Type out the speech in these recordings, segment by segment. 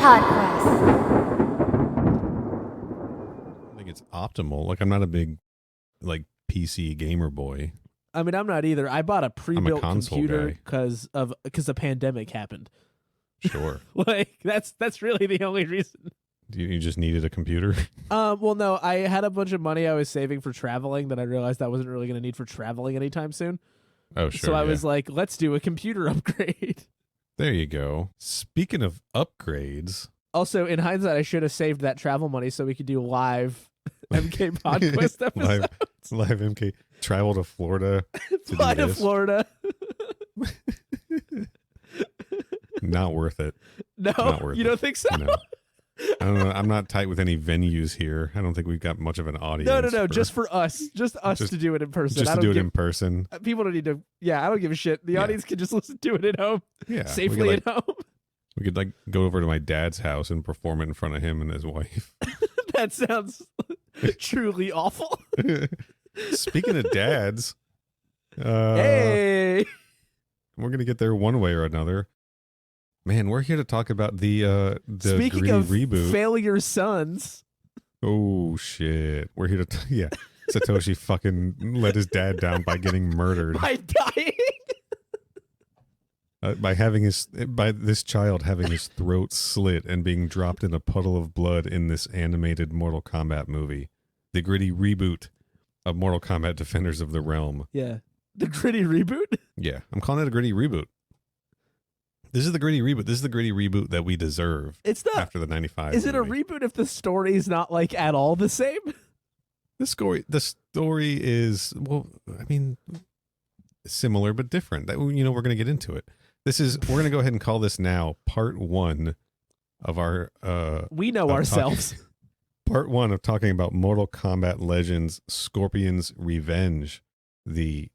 Podquest. I think it's optimal. Like, I'm not a big, like, PC gamer boy. I mean, I'm not either. I bought a pre-built console computer guy. because the pandemic happened. Sure. Like that's really the only reason. You just needed a computer? Well, no, I had a bunch of money I was saving for traveling that I realized I wasn't really going to need for traveling anytime soon. Oh, sure. So I was like, let's do a computer upgrade. There you go. Speaking of upgrades. Also, in hindsight, I should have saved that travel money so we could do live MK Podquest episode. live MK. Travel to Florida. Fly to Florida. Not worth it. No, Not worth you don't think so? No. I don't know. I'm not tight with any venues here. I don't think we've got much of an audience. No. Just for us. Just us to do it in person. Just to do it in person. People don't need to. Yeah, I don't give a shit. The audience can just listen to it at home. Yeah. Safely at home. We could like go over to my dad's house and perform it in front of him and his wife. That sounds truly awful. Speaking of dads. Hey. We're going to get there one way or another. Man, we're here to talk about the Speaking gritty of reboot. Failure Sons. Oh shit! We're here to yeah. Satoshi fucking let his dad down by getting murdered. By dying. By this child having his throat slit and being dropped in a puddle of blood in this animated Mortal Kombat movie, the gritty reboot of Mortal Kombat Defenders of the Realm. Yeah, the gritty reboot. Yeah, I'm calling it a gritty reboot. This is the gritty reboot. This is the gritty reboot that we deserve. It's not after the '95. Is it a movie. reboot if the story's not like at all the same? The story is, well, I mean, similar but different. That, you know, we're going to get into it. We're going to go ahead and call this now part one of our. We know ourselves. Part one of talking about Mortal Kombat Legends: Scorpion's Revenge, the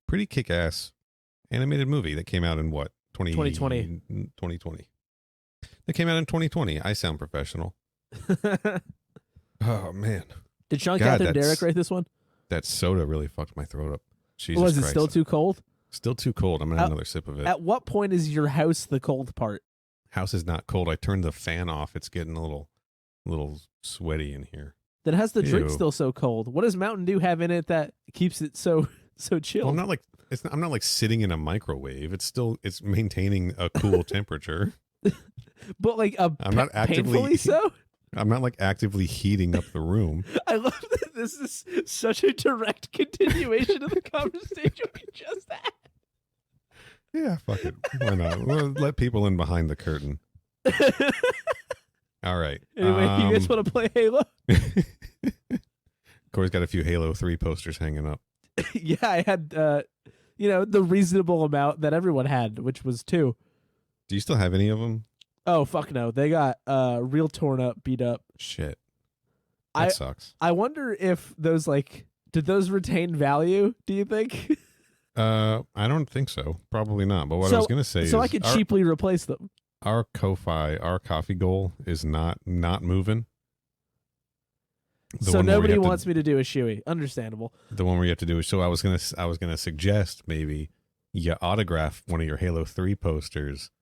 pretty kick-ass animated movie that came out in what? 2020. That came out in 2020. I sound professional. Oh, man. Did Sean Catherine Derrick write this one? That soda really fucked my throat up. Jesus Was it Christ. still too cold? Still too cold. I'm going to have another sip of it. At what point is your house the cold part? House is not cold. I turned the fan off. It's getting a little sweaty in here. Then how's the drink Ew. still so cold? What does Mountain Dew have in it that keeps it so chill? Well, I'm not like sitting in a microwave. It's maintaining a cool temperature. But like I'm not actively painfully so? I'm not like actively heating up the room. I love that this is such a direct continuation of the conversation we just had. Yeah, fuck it. Why not? We'll let people in behind the curtain. All right. Anyway, you guys want to play Halo? Corey's got a few Halo 3 posters hanging up. Yeah, I had the reasonable amount that everyone had, which was 2. Do you still have any of them? Oh, fuck no. They got real torn up, beat up. Shit. That sucks. I wonder if those, did those retain value, do you think? I don't think so. Probably not. But what I was going to say is... So I could cheaply replace them. Our Ko-Fi, our coffee goal is not moving. So nobody wants me to do a shoey. Understandable. The one where you have to do it. So I was gonna suggest maybe you autograph one of your Halo 3 posters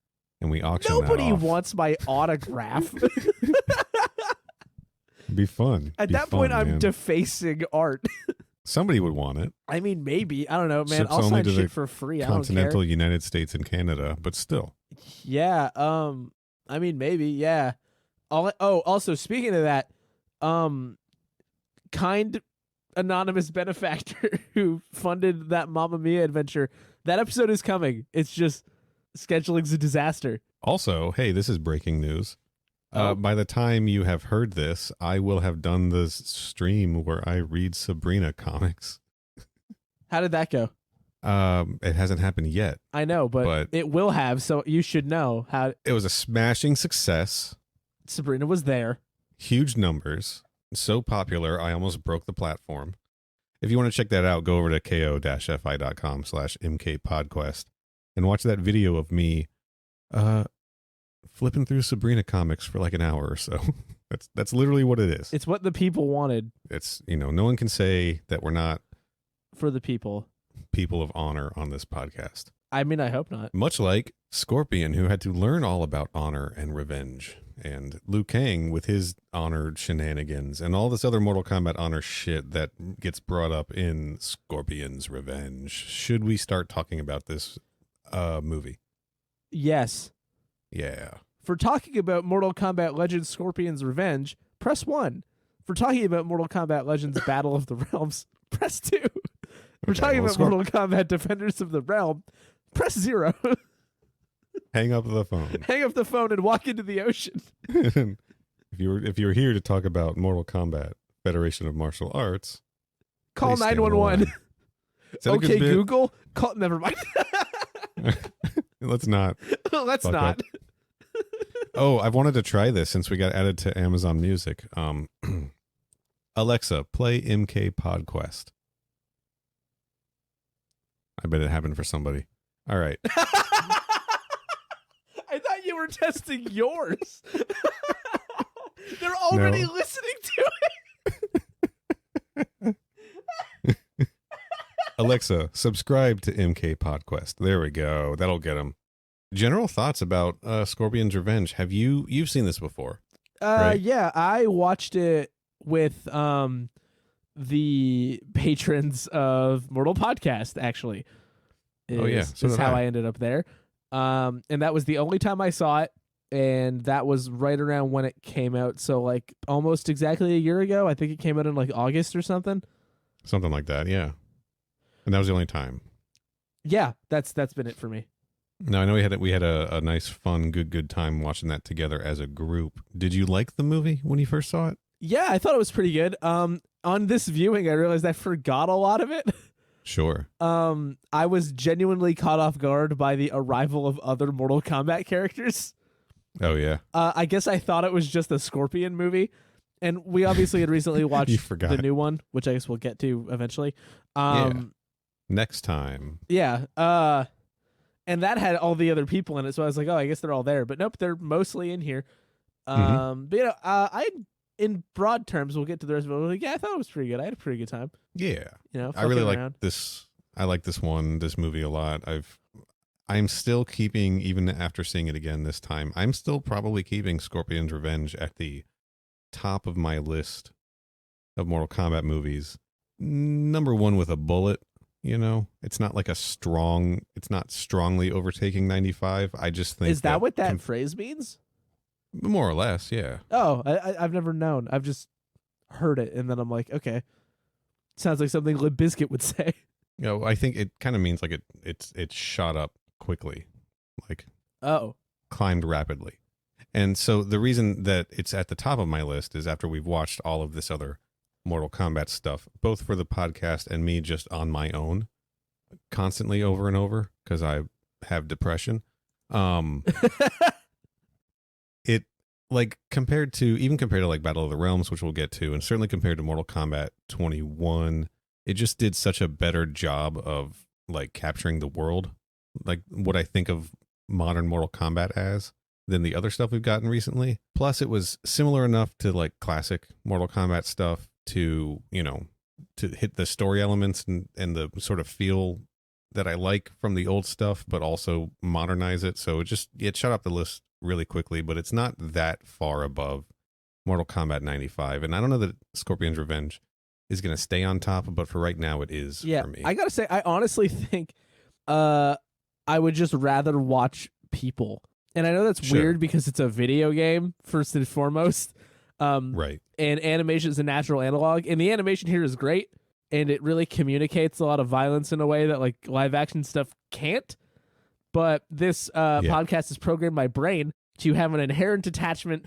and we auction Nobody that off. wants my autograph. Be fun. At that point, I'm defacing art. Somebody would want it. I mean, maybe. I don't know, man. Ships I'll only sign to shit the for free. Continental I don't care. United States and Canada, but still. Yeah. I mean, maybe. Yeah. Also, speaking of that, kind anonymous benefactor who funded that Mamma Mia adventure, that episode is coming. It's just scheduling's a disaster. Also, hey, this is breaking news. Oh. By the time you have heard this, I will have done the stream where I read Sabrina comics. How did that go? It hasn't happened yet. I know, but it will have, so you should know how. It was a smashing success. Sabrina was there. Huge numbers. So popular, I almost broke the platform. If you want to check that out, go over to ko-fi.com/mkpodquest and watch that video of me flipping through Sabrina comics for like an hour or so. That's literally what it is. It's what the people wanted. It's, no one can say that we're not for the people of honor on this podcast. I mean, I hope not. Much like Scorpion, who had to learn all about honor and revenge, and Liu Kang with his honored shenanigans, and all this other Mortal Kombat honor shit that gets brought up in Scorpion's Revenge. Should we start talking about this movie? Yes. Yeah. For talking about Mortal Kombat Legends Scorpion's Revenge, press 1. For talking about Mortal Kombat Legends Battle of the Realms, press 2. For talking about Mortal Kombat Defenders of the Realm, press 0. Hang up the phone. Hang up the phone and walk into the ocean. If you're here to talk about Mortal Kombat Federation of Martial Arts, call 911. Okay, Google. Never mind. Let's not. Let's not. Oh, I've wanted to try this since we got added to Amazon Music. Alexa, play MK Podquest. I bet it happened for somebody. All right. I thought you were testing yours. They're already listening to it. Alexa, subscribe to MK Podquest. There we go. That'll get them. General thoughts about Scorpion's Revenge. You've seen this before? Right? Yeah, I watched it with the patrons of Mortal Podcast, actually. Is how I ended up there. And that was the only time I saw it, and that was right around when it came out, so like almost exactly a year ago. I think it came out in like August or something. Something like that, yeah. And that was the only time. Yeah, that's been it for me. No, I know we had a nice, fun, good time watching that together as a group. Did you like the movie when you first saw it? Yeah, I thought it was pretty good. On this viewing, I realized I forgot a lot of it. Sure. I was genuinely caught off guard by the arrival of other Mortal Kombat characters. Oh, yeah. I guess I thought it was just a Scorpion movie. And we obviously had recently watched the new one, which I guess we'll get to eventually. Next time. Yeah. And that had all the other people in it, so I was like, oh, I guess they're all there. But nope, they're mostly in here. But, you know, in broad terms, we'll get to the rest of it. Like, yeah, I thought it was pretty good. I had a pretty good time. Yeah. You know, I really like this. I like this movie a lot. I'm still keeping, even after seeing it again this time, I'm still probably keeping Scorpion's Revenge at the top of my list of Mortal Kombat movies. Number one with a bullet, you know? It's not like it's not strongly overtaking 95. I just think Is that what that phrase means? More or less, yeah. Oh, I've never known. I've just heard it, and then I'm like, okay. Sounds like something Limp Bizkit would say. You know, I think it kind of means like it shot up quickly, like climbed rapidly. And so the reason that it's at the top of my list is after we've watched all of this other Mortal Kombat stuff, both for the podcast and me just on my own, constantly over and over, because I have depression. It compared to like Battle of the Realms, which we'll get to, and certainly compared to Mortal Kombat 21, it just did such a better job of like capturing the world, like what I think of modern Mortal Kombat as, than the other stuff we've gotten recently. Plus, it was similar enough to like classic Mortal Kombat stuff to, you know, to hit the story elements and the sort of feel that I like from the old stuff, but also modernize it. So it shot up the list really quickly, but it's not that far above Mortal Kombat 95. And I don't know that Scorpion's Revenge is going to stay on top, but for right now it is for me. I gotta say, I honestly think I would just rather watch people. And I know that's weird because it's a video game, first and foremost. Right. And animation is a natural analog. And the animation here is great. And it really communicates a lot of violence in a way that like live action stuff can't. But this podcast has programmed my brain to have an inherent attachment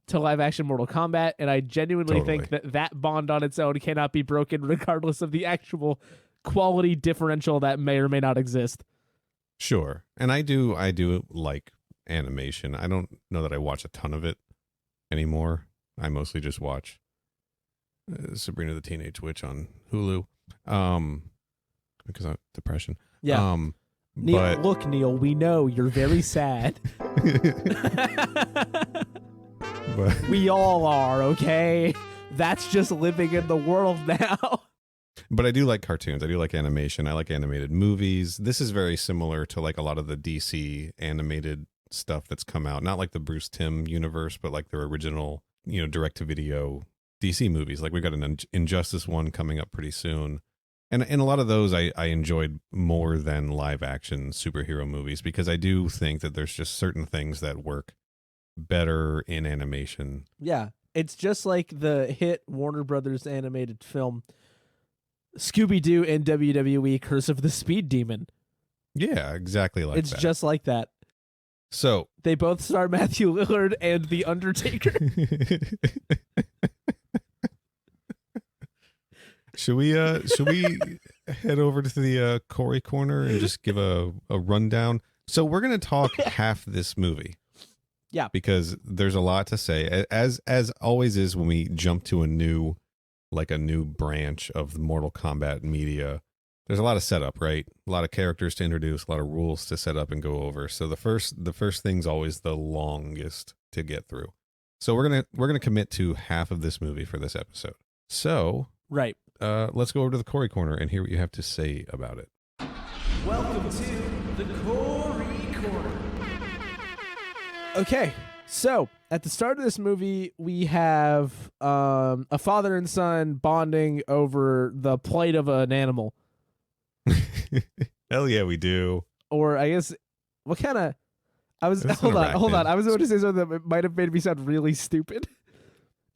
to live action Mortal Kombat. And I genuinely think that bond on its own cannot be broken regardless of the actual quality differential that may or may not exist. Sure. And I do like animation. I don't know that I watch a ton of it anymore. I mostly just watch Sabrina the Teenage Witch on Hulu because of depression. Yeah. Neil, look, Neil, we know you're very sad. But we all are, okay? That's just living in the world now. But I do like cartoons. I do like animation. I like animated movies. This is very similar to like a lot of the DC animated stuff that's come out. Not like the Bruce Timm universe, but like their original, direct to video DC movies. Like we got an Injustice one coming up pretty soon. And a lot of those I enjoyed more than live action superhero movies, because I do think that there's just certain things that work better in animation. Yeah. It's just like the hit Warner Brothers animated film Scooby-Doo and WWE Curse of the Speed Demon. Yeah, exactly like that. It's just like that. So they both star Matthew Lillard and The Undertaker. Should we head over to the Corey corner and just give a rundown? So we're going to talk half this movie. Yeah. Because there's a lot to say. As always is when we jump to a new branch of the Mortal Kombat media. There's a lot of setup, right? A lot of characters to introduce, a lot of rules to set up and go over. So the first thing's always the longest to get through. So we're gonna commit to half of this movie for this episode. So right. Let's go over to the Corey corner and hear what you have to say about it. Welcome to the Corey corner. Okay, so at the start of this movie, we have a father and son bonding over the plight of an animal. Hell yeah, we do. Or I guess, what kind of... Hold on. I was about to say something that might have made me sound really stupid.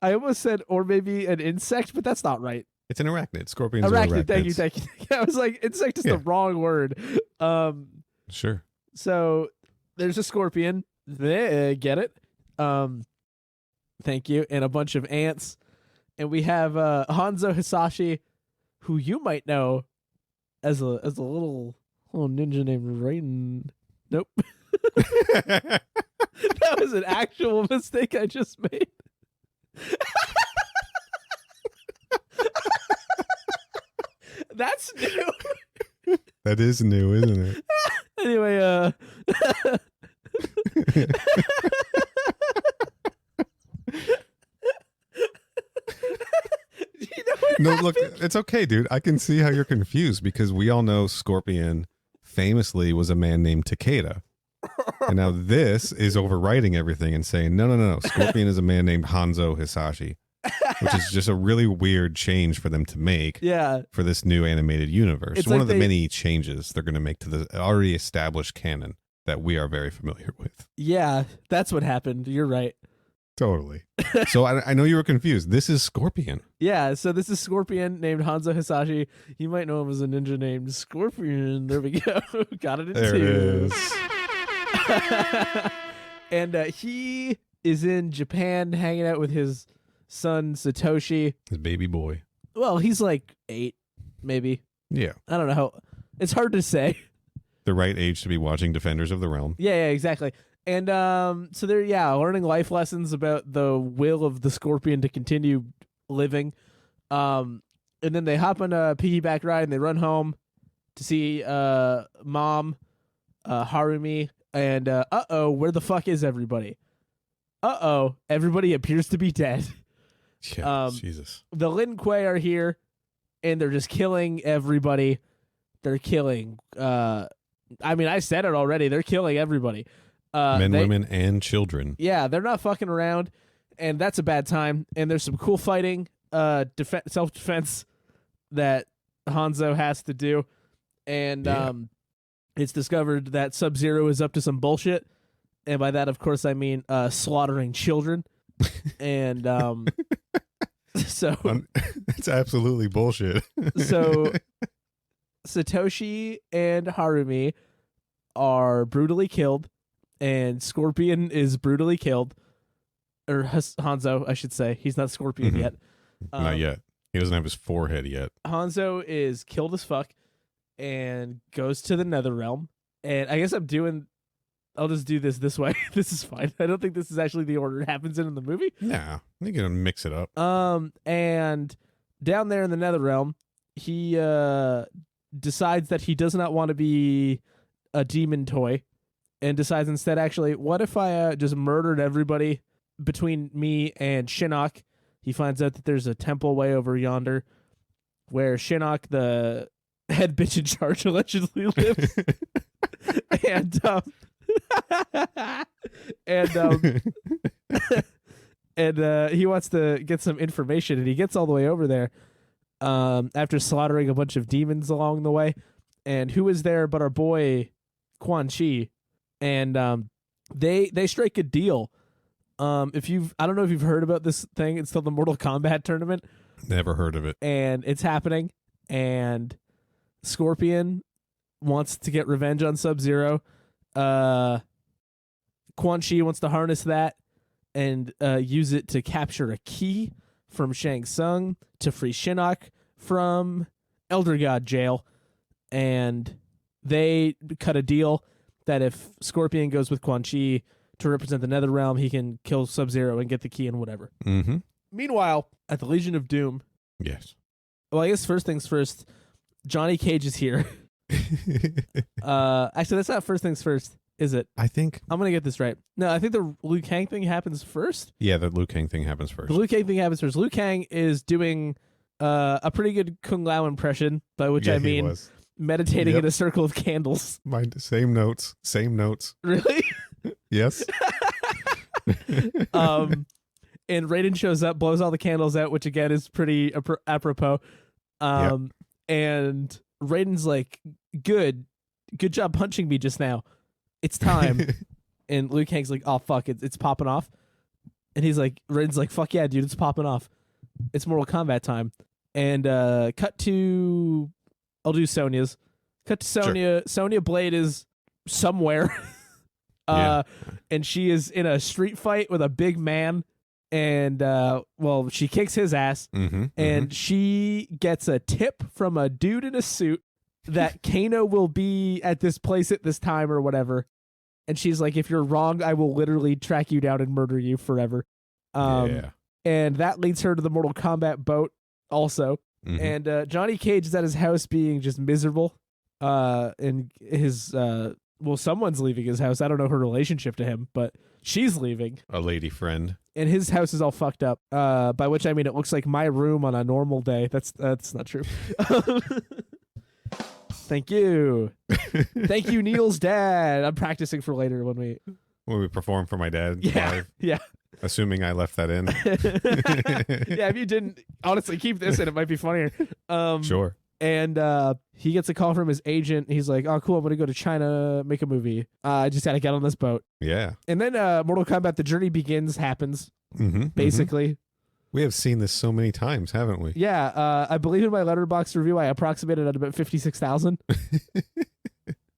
I almost said, or maybe an insect, but that's not right. It's an arachnid. Scorpions are arachnids. Thank you. I was like, insect is the wrong word. Sure. So there's a scorpion. Get it? Thank you. And a bunch of ants. And we have Hanzo Hisashi, who you might know as a little ninja named Raiden. Nope. That was an actual mistake I just made. That's new. That is new, isn't it? Anyway, No, look, it's okay, dude. I can see how you're confused, because we all know Scorpion famously was a man named Takeda. And now this is overwriting everything and saying, no. Scorpion is a man named Hanzo Hisashi, which is just a really weird change for them to make for this new animated universe. It's one of the many changes they're going to make to the already established canon that we are very familiar with. Yeah, that's what happened. You're right. Totally. So I know you were confused. This is Scorpion. Yeah, so this is Scorpion named Hanzo Hisashi. You might know him as a ninja named Scorpion. There we go. Got it in there two. It is. And he is in Japan hanging out with his son Satoshi. His baby boy. Well, he's like 8, maybe. Yeah. I don't know how. It's hard to say. The right age to be watching Defenders of the Realm. Yeah, exactly. And so they're learning life lessons about the will of the scorpion to continue living. And then they hop on a piggyback ride and they run home to see mom, Harumi, and where the fuck is everybody? Everybody appears to be dead. Yeah, Jesus. The Lin Kuei are here and they're just killing everybody. They're killing I said it already. They're killing everybody. Men, women, and children. Yeah, they're not fucking around, and that's a bad time. And there's some cool fighting, self-defense that Hanzo has to do. And it's discovered that Sub-Zero is up to some bullshit. And by that, of course, I mean slaughtering children. And so... It's absolutely bullshit. So Satoshi and Harumi are brutally killed. And Scorpion is brutally killed. Or Hanzo, I should say. He's not Scorpion yet. Not yet. He doesn't have his forehead yet. Hanzo is killed as fuck and goes to the Netherrealm. And I guess I'll just do this way. This is fine. I don't think this is actually the order it happens in the movie. Yeah. I think you're going to mix it up. And down there in the Netherrealm, he decides that he does not want to be a demon toy. And decides instead, actually, what if I just murdered everybody between me and Shinnok? He finds out that there's a temple way over yonder. where Shinnok, the head bitch in charge, allegedly lives. and he wants to get some information, and he gets all the way over there after slaughtering a bunch of demons along the way. And who is there but our boy Quan Chi? And they strike a deal. I don't know if you've heard about this thing. It's called the Mortal Kombat tournament. Never heard of it. And it's happening. And Scorpion wants to get revenge on Sub-Zero. Quan Chi wants to harness that and use it to capture a key from Shang Tsung to free Shinnok from Elder God jail. And they cut a deal that if Scorpion goes with Quan Chi to represent the Netherrealm, he can kill Sub-Zero and get the key and whatever. Mm-hmm. Meanwhile, at the Legion of Doom... Yes. Well, I guess first things first, Johnny Cage is here. Actually, that's not first things first, is it? I think... I'm going to get this right. No, I think the Liu Kang thing happens first. Yeah, the Liu Kang thing happens first. The Liu Kang thing happens first. Liu Kang is doing a pretty good Kung Lao impression, by which I mean meditating in a circle of candles. Same notes. Really? Yes. And Raiden shows up, blows all the candles out, which again is pretty apropos. And Raiden's like, good job punching me just now. It's time. And Liu Kang's like, oh fuck, it's popping off. And he's like, Raiden's like, fuck yeah, dude, it's popping off. It's Mortal Kombat time. And cut to, I'll do Sonya's. Cut to Sonya. Sure. Sonya Blade is somewhere. And she is in a street fight with a big man. And, she kicks his ass. And she gets a tip from a dude in a suit that Kano will be at this place at this time or whatever. And she's like, if you're wrong, I will literally track you down and murder you forever. And that leads her to the Mortal Kombat boat also. And Johnny Cage is at his house being just miserable. And his, someone's leaving his house. I don't know her relationship to him, but she's leaving. A lady friend. And his house is all fucked up. By which I mean it looks like my room on a normal day. That's not true. Thank you. Thank you, Neil's dad. I'm practicing for later when we perform for my dad. Yeah. Live. Yeah. Assuming I left that in. Yeah, if you didn't, honestly, keep this in. It might be funnier. Sure. And he gets a call from his agent. He's like, oh, cool, I'm going to go to China, make a movie. I just got to get on this boat. Yeah. And then Mortal Kombat The Journey Begins happens, basically. We have seen this so many times, haven't we? Yeah. I believe in my Letterboxd review, I approximated at about 56,000.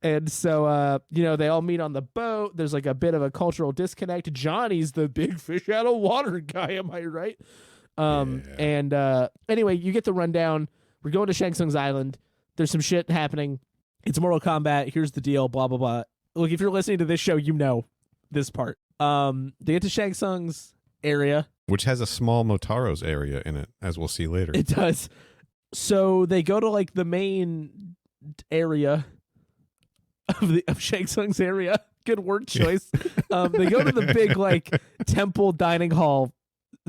And so, they all meet on the boat. There's like a bit of a cultural disconnect. Johnny's the big fish out of water guy. Am I right? And anyway, you get the rundown. We're going to Shang Tsung's island. There's some shit happening. It's Mortal Kombat. Here's the deal. Blah, blah, blah. Look, if you're listening to this show, you know this part. They get to Shang Tsung's area. Which has a small Motaro's area in it, as we'll see later. It does. So they go to like the main area of Shang Tsung's area. Good word choice. They go to the big like temple dining hall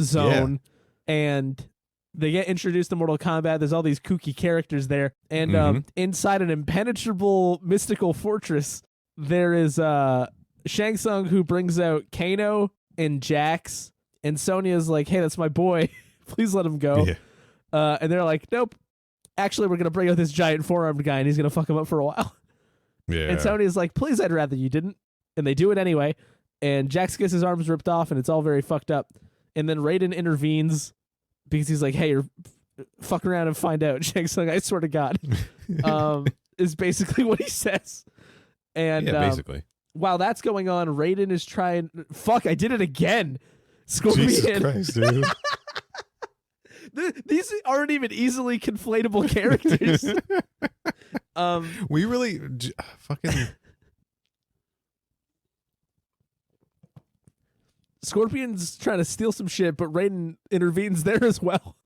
zone, and they get introduced to Mortal Kombat. There's all these kooky characters there, and inside an impenetrable mystical fortress, there is Shang Tsung who brings out Kano and Jax, and Sonya's like, "Hey, that's my boy. Please let him go." Yeah. And they're like, "Nope. Actually, we're gonna bring out this giant four-armed guy, and he's gonna fuck him up for a while." Yeah. And Sonya's like, please, I'd rather you didn't. And they do it anyway. And Jax gets his arms ripped off, and it's all very fucked up. And then Raiden intervenes because he's like, hey, you're fuck around and find out. Shang Tsung, I swear to God, is basically what he says. And basically. While that's going on, Raiden is trying. Fuck, I did it again. Scorpion. Jesus Christ, dude. These aren't even easily conflatable characters. We really fucking Scorpion's trying to steal some shit, but Raiden intervenes there as well.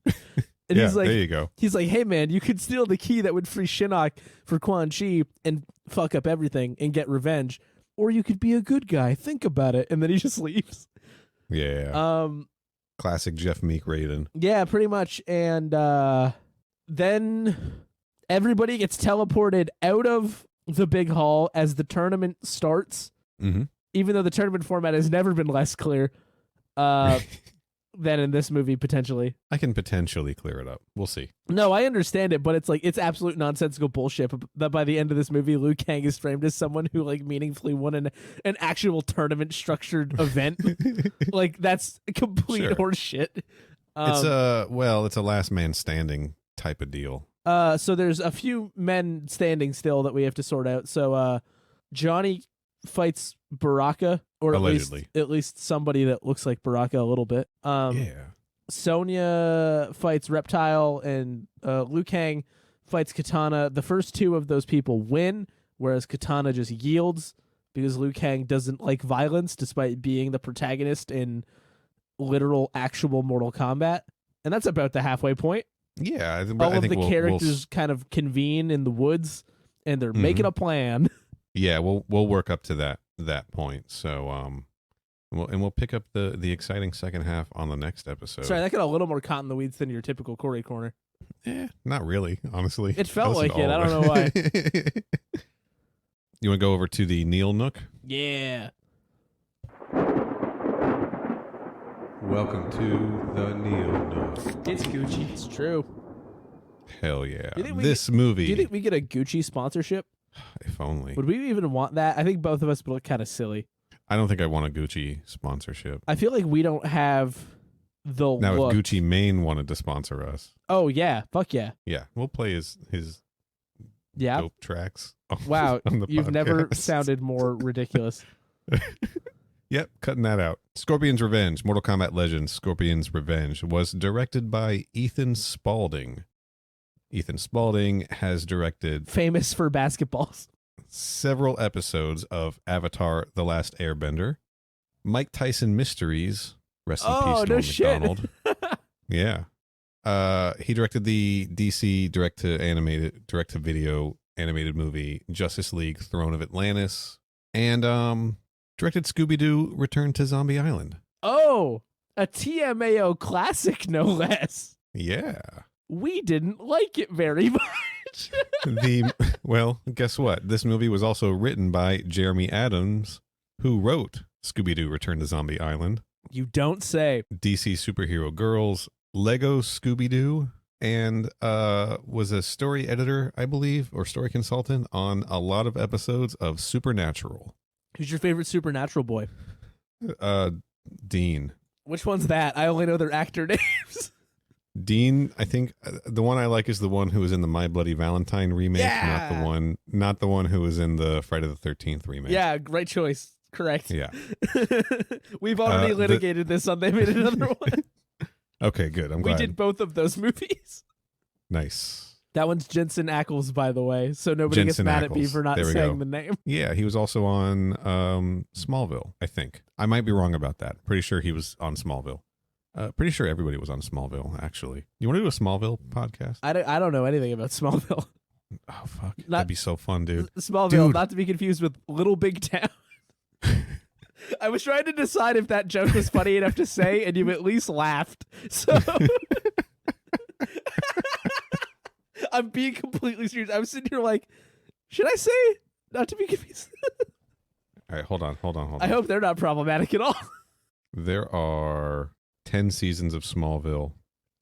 And he's like, there you go. He's like, hey man, you could steal the key that would free Shinnok for Quan Chi and fuck up everything and get revenge, or you could be a good guy. Think about it. And then he just leaves. Yeah. Classic Jeff Meek Raiden. Yeah, pretty much. And then everybody gets teleported out of the big hall as the tournament starts. Mm-hmm. Even though the tournament format has never been less clear than in this movie, potentially. I can potentially clear it up. We'll see. No, I understand it, but it's like it's absolute nonsensical bullshit that by the end of this movie, Liu Kang is framed as someone who like meaningfully won an actual tournament structured event. Like that's complete horseshit. It's a last man standing type of deal. So there's a few men standing still that we have to sort out. So Johnny fights Baraka, or allegedly. at least somebody that looks like Baraka a little bit. Sonya fights Reptile, and Liu Kang fights Katana. The first two of those people win, whereas Katana just yields because Liu Kang doesn't like violence, despite being the protagonist in literal, actual Mortal Kombat. And that's about the halfway point. Yeah, all of the characters kind of convene in the woods, and they're making a plan. Yeah, we'll work up to that point. So we'll pick up the exciting second half on the next episode. Sorry, that got a little more caught in the weeds than your typical Corey Corner. Not really, honestly. It felt like it. I don't know why. You want to go over to the Neil Nook? Yeah. Welcome to the Neil Nook. It's Gucci. It's true. Hell yeah. Movie. Do you think we get a Gucci sponsorship? If only. Would we even want that? I think both of us would look kind of silly. I don't think I want a Gucci sponsorship. I feel like we don't have the look. Now, if Gucci Mane wanted to sponsor us. Oh, yeah. Fuck yeah. Yeah. We'll play his dope tracks. Wow. You've podcast. Never sounded more ridiculous. Yep. Cutting that out. Scorpion's Revenge. Mortal Kombat Legends. Scorpion's Revenge was directed by Ethan Spalding. Ethan Spalding has directed... famous for basketballs. Several episodes of Avatar: The Last Airbender, Mike Tyson Mysteries, rest in peace, Norm Macdonald. Yeah. He directed the DC direct-to-video animated movie Justice League: Throne of Atlantis, and directed Scooby-Doo: Return to Zombie Island. Oh, a TMAO classic, no less. Yeah. We didn't like it very much. Well, guess what? This movie was also written by Jeremy Adams, who wrote Scooby-Doo: Return to Zombie Island. You don't say. DC Superhero Girls, Lego Scooby-Doo, and was a story editor, I believe, or story consultant on a lot of episodes of Supernatural. Who's your favorite Supernatural boy? Dean. Which one's that? I only know their actor names. Dean, I think the one I like is the one who was in the My Bloody Valentine remake, not the one who was in the Friday the 13th remake. Yeah, great choice. Correct. Yeah. We've already litigated this on They Made Another One. Okay, good. I'm glad. We did both of those movies. Nice. That one's Jensen Ackles, by the way, so nobody gets mad at me for not saying the name. Yeah, he was also on Smallville, I think. I might be wrong about that. Pretty sure he was on Smallville. Pretty sure everybody was on Smallville, actually. You want to do a Smallville podcast? I don't know anything about Smallville. Oh, fuck. That'd be so fun, dude. Smallville, dude. Not to be confused with Little Big Town. I was trying to decide if that joke was funny enough to say, and you at least laughed. So I'm being completely serious. I was sitting here like, should I say not to be confused? All right, hold on. I hope they're not problematic at all. There are 10 seasons of Smallville.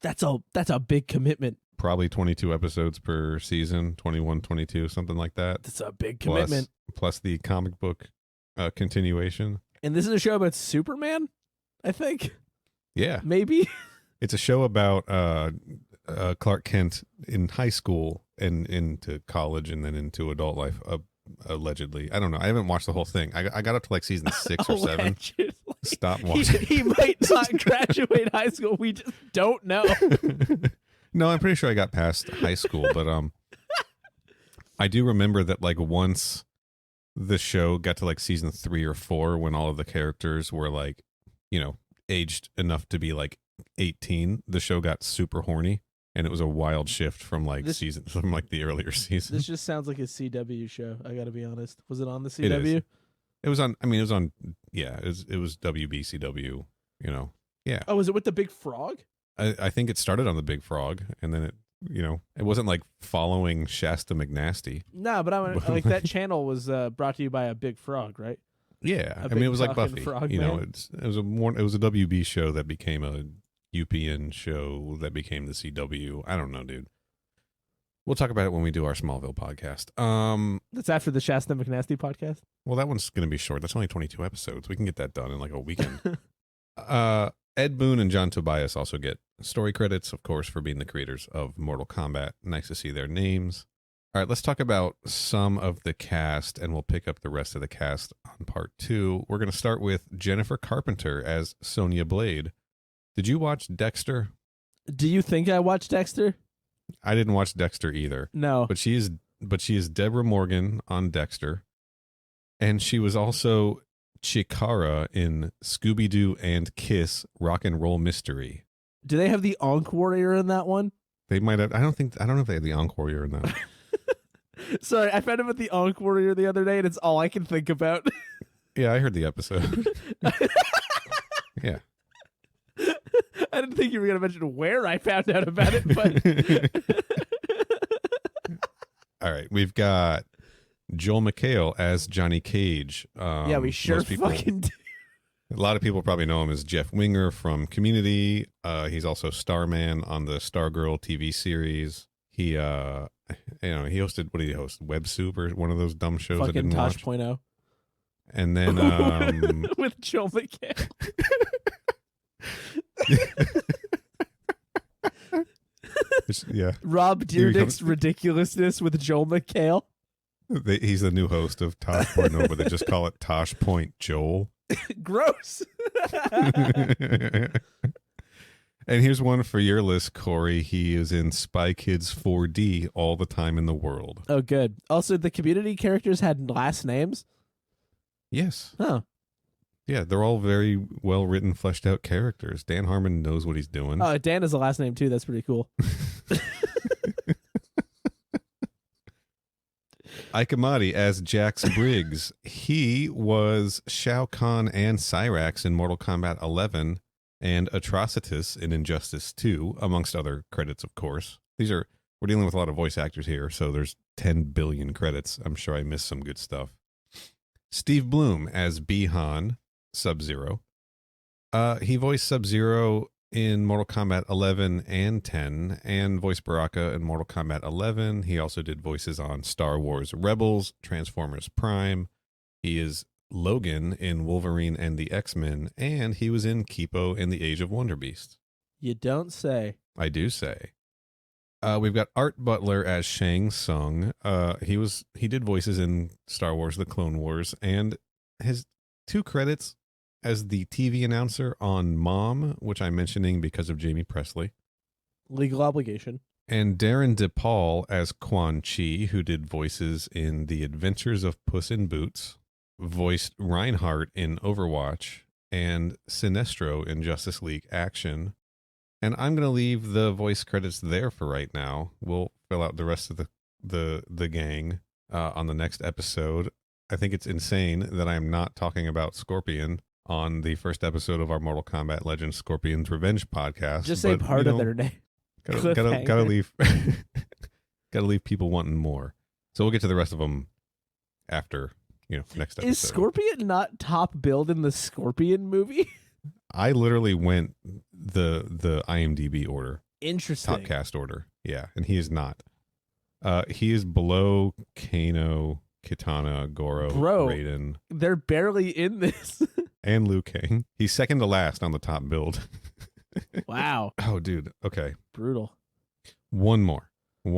That's a big commitment. Probably 22 episodes per season, 21, 22, something like that. That's a big commitment. Plus the comic book continuation. And this is a show about Superman, I think. Yeah. Maybe. It's a show about Clark Kent in high school and into college and then into adult life, allegedly. I don't know. I haven't watched the whole thing. I got up to like season 6 or 7. Stop watching. He might not graduate high school. We just don't know. No, I'm pretty sure I got past high school, but I do remember that like once the show got to like season 3 or 4, when all of the characters were like, aged enough to be like 18, the show got super horny, and it was a wild shift from like the earlier seasons. This just sounds like a CW show. I got to be honest. Was it on the CW? It was on. I mean, it was on. Yeah, it was WBCW. Yeah. Oh, was it with the big frog? I think it started on the Big Frog, and then it wasn't like following Shasta McNasty. No, but like that channel was brought to you by a big frog, right? Yeah, I mean it was like Buffy. Frog it was a WB show that became a UPN show that became the CW. I don't know, dude. We'll talk about it when we do our Smallville podcast. That's after the Shasta McNasty podcast. Well, that one's going to be short. That's only 22 episodes. We can get that done in like a weekend. Ed Boon and John Tobias also get story credits, of course, for being the creators of Mortal Kombat. Nice to see their names. All right, let's talk about some of the cast, and we'll pick up the rest of the cast on part 2. We're going to start with Jennifer Carpenter as Sonya Blade. Did you watch Dexter? Do you think I watched Dexter? I didn't watch Dexter either. No. But she is Deborah Morgan on Dexter. And she was also Chikara in Scooby-Doo and Kiss Rock and Roll Mystery. Do they have the Ankh Warrior in that one? They might have. I don't know if they have the Ankh Warrior in that one. Sorry, I found out about the Ankh Warrior the other day, and it's all I can think about. Yeah, I heard the episode. Yeah. I didn't think you were going to mention where I found out about it, but... All right, we've got Joel McHale as Johnny Cage. Yeah, we sure fucking do. A lot of people probably know him as Jeff Winger from Community. He's also Starman on the Stargirl TV series. He, he hosted, what did he host? Web Soup or one of those dumb shows I didn't watch. Tosh.0. And then... with Joel McHale. Yeah. Rob Dyrdek's Ridiculousness with Joel McHale. He's the new host of Tosh.0, but they just call it Tosh Point Joel. Gross. And here's one for your list, Corey. He is in Spy Kids 4D All the Time in the World. Oh, good. Also, the Community characters had last names? Yes. Huh. Yeah, they're all very well-written, fleshed-out characters. Dan Harmon knows what he's doing. Oh, Dan is a last name, too. That's pretty cool. Ike Amati as Jax Briggs. He was Shao Kahn and Cyrax in Mortal Kombat 11 and Atrocitus in Injustice 2, amongst other credits, of course. We're dealing with a lot of voice actors here, so there's 10 billion credits. I'm sure I missed some good stuff. Steve Bloom as Bihan Sub-Zero. He voiced Sub-Zero in Mortal Kombat 11 and 10, and voiced Baraka in Mortal Kombat 11. He also did voices on Star Wars Rebels, Transformers Prime. He is Logan in Wolverine and the X-Men, and he was in Kipo in the Age of Wonder Beast. You don't say. I do say. We've got Art Butler as Shang Tsung. He did voices in Star Wars The Clone Wars, and has 2 credits as the TV announcer on Mom, which I'm mentioning because of Jamie Presley. Legal obligation. And Darren DePaul as Quan Chi, who did voices in The Adventures of Puss in Boots, voiced Reinhardt in Overwatch, and Sinestro in Justice League Action. And I'm going to leave the voice credits there for right now. We'll fill out the rest of the gang on the next episode. I think it's insane that I'm not talking about Scorpion on the first episode of our Mortal Kombat Legends Scorpion's Revenge podcast. Just say part of their name. Gotta leave people wanting more. So we'll get to the rest of them after, next episode. Is Scorpion not top billed in the Scorpion movie? I literally went the IMDb order. Interesting. Top cast order. Yeah, and he is not. He is below Kano, Katana, Goro, Raiden. They're barely in this. And Liu Kang. He's second to last on the top build. Wow. Oh, dude. Okay. Brutal. One more. I'm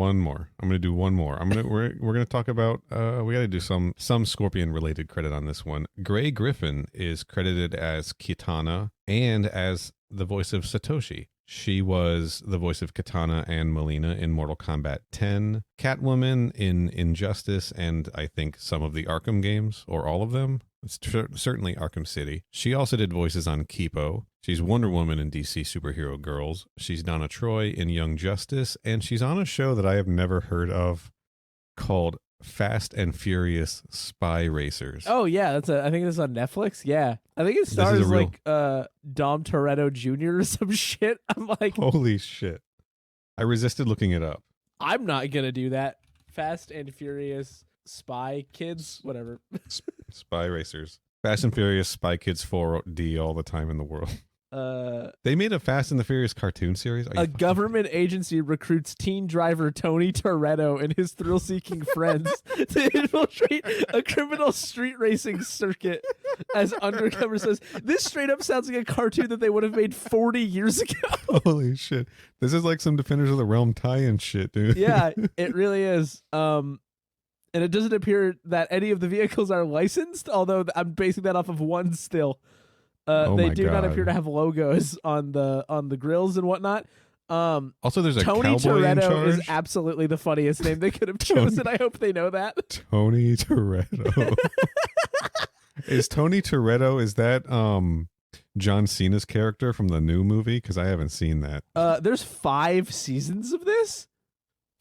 gonna do one more. We're gonna talk about. We got to do some Scorpion related credit on this one. Gray Griffin is credited as Katana and as the voice of Satoshi. She was the voice of Katana and Melina in Mortal Kombat 10, Catwoman in Injustice, and I think some of the Arkham games, or all of them. It's certainly Arkham City. She also did voices on Kipo. She's Wonder Woman in DC Superhero Girls. She's Donna Troy in Young Justice, and she's on a show that I have never heard of called Fast and Furious Spy Racers. Oh yeah, I think it's on Netflix. Yeah, I think it stars Dom Toretto Jr. or some shit. I'm like, holy shit. I resisted looking it up. I'm not gonna do that. Fast and Furious Spy Kids, whatever. Spy Racers. Fast and Furious Spy Kids 4D all the time in the world. They made a Fast and the Furious cartoon series. A government agency recruits teen driver Tony Toretto and his thrill-seeking friends to infiltrate a criminal street racing circuit as undercover says. This straight up sounds like a cartoon that they would have made 40 years ago. Holy shit. This is like some Defenders of the Realm tie-in shit, dude. Yeah, it really is. And it doesn't appear that any of the vehicles are licensed, although I'm basing that off of one still. They do not appear to have logos on the grills and whatnot. Also, there's a Tony cowboy in Toretto charge. is absolutely the funniest name they could have chosen. I hope they know that. Tony Toretto. Is Tony Toretto, is that John Cena's character from the new movie? Because I haven't seen that. There's 5 seasons of this.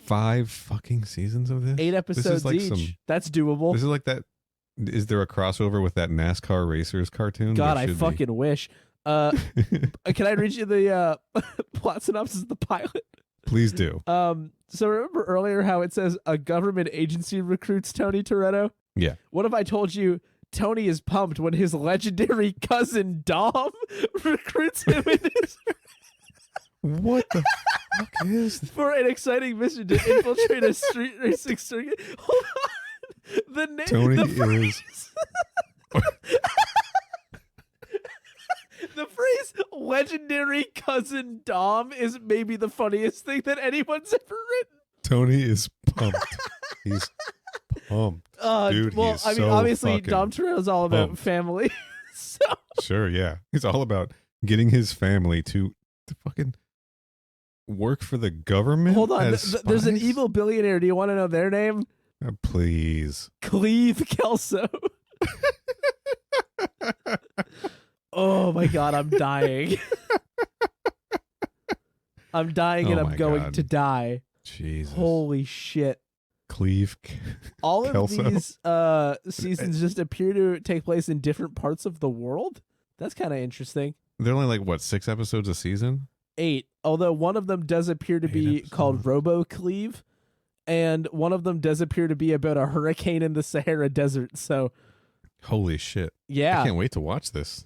5 fucking seasons of this? 8 episodes like each. That's doable. This is like that. Is there a crossover with that NASCAR Racers cartoon? God, I fucking wish. Can I read you the plot synopsis of the pilot? Please do. So remember earlier how it says a government agency recruits Tony Toretto? Yeah. What if I told you Tony is pumped when his legendary cousin Dom recruits him in his... What the fuck is this? For an exciting mission to infiltrate a street racing circuit? Hold on. The name Tony is the phrase legendary cousin Dom is maybe the funniest thing that anyone's ever written. Tony is pumped. He's pumped. Dude, well, he's I mean, so obviously fucking Dom Toretto's all about pumped. family. So Sure, yeah. He's all about getting his family to fucking work for the government. hold on, as there's an spies? evil billionaire. Do you want to know their name? Please. Cleve Kelso. Oh my God, I'm dying. I'm dying and Oh I'm my going God. to die. Jesus. Holy shit. Cleve. All of Kelso? these seasons just appear to take place in different parts of the world. That's kind of interesting. They're only like, what, 6 episodes a season? 8, although one of them does appear to 8 be episodes. called Robo Cleve, and one of them does appear to be about a hurricane in the Sahara Desert. So, Holy shit. I yeah, can't wait to watch this.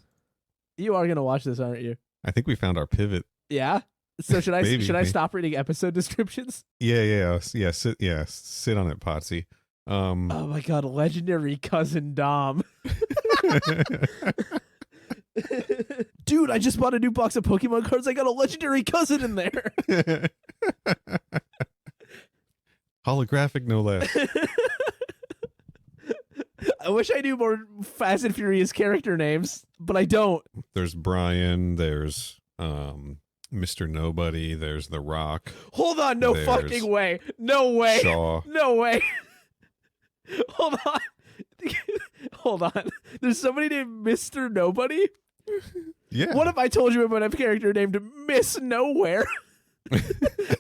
you are gonna watch this, aren't you? I think we found our pivot. Yeah. So should I Maybe. stop reading episode descriptions? Yeah. Sit on it, Potsy. Oh my God, legendary cousin Dom. Dude, I just bought a new box of Pokemon cards. I got a legendary cousin in there. Holographic, no less. I wish I knew more Fast and Furious character names, but I don't. There's Brian. There's Mr. Nobody. There's The Rock. Hold on, no There's fucking way. No way. Shaw. No way. Hold on. Hold on. There's somebody named Mr. Nobody? Yeah. What if I told you about a character named Miss Nowhere? I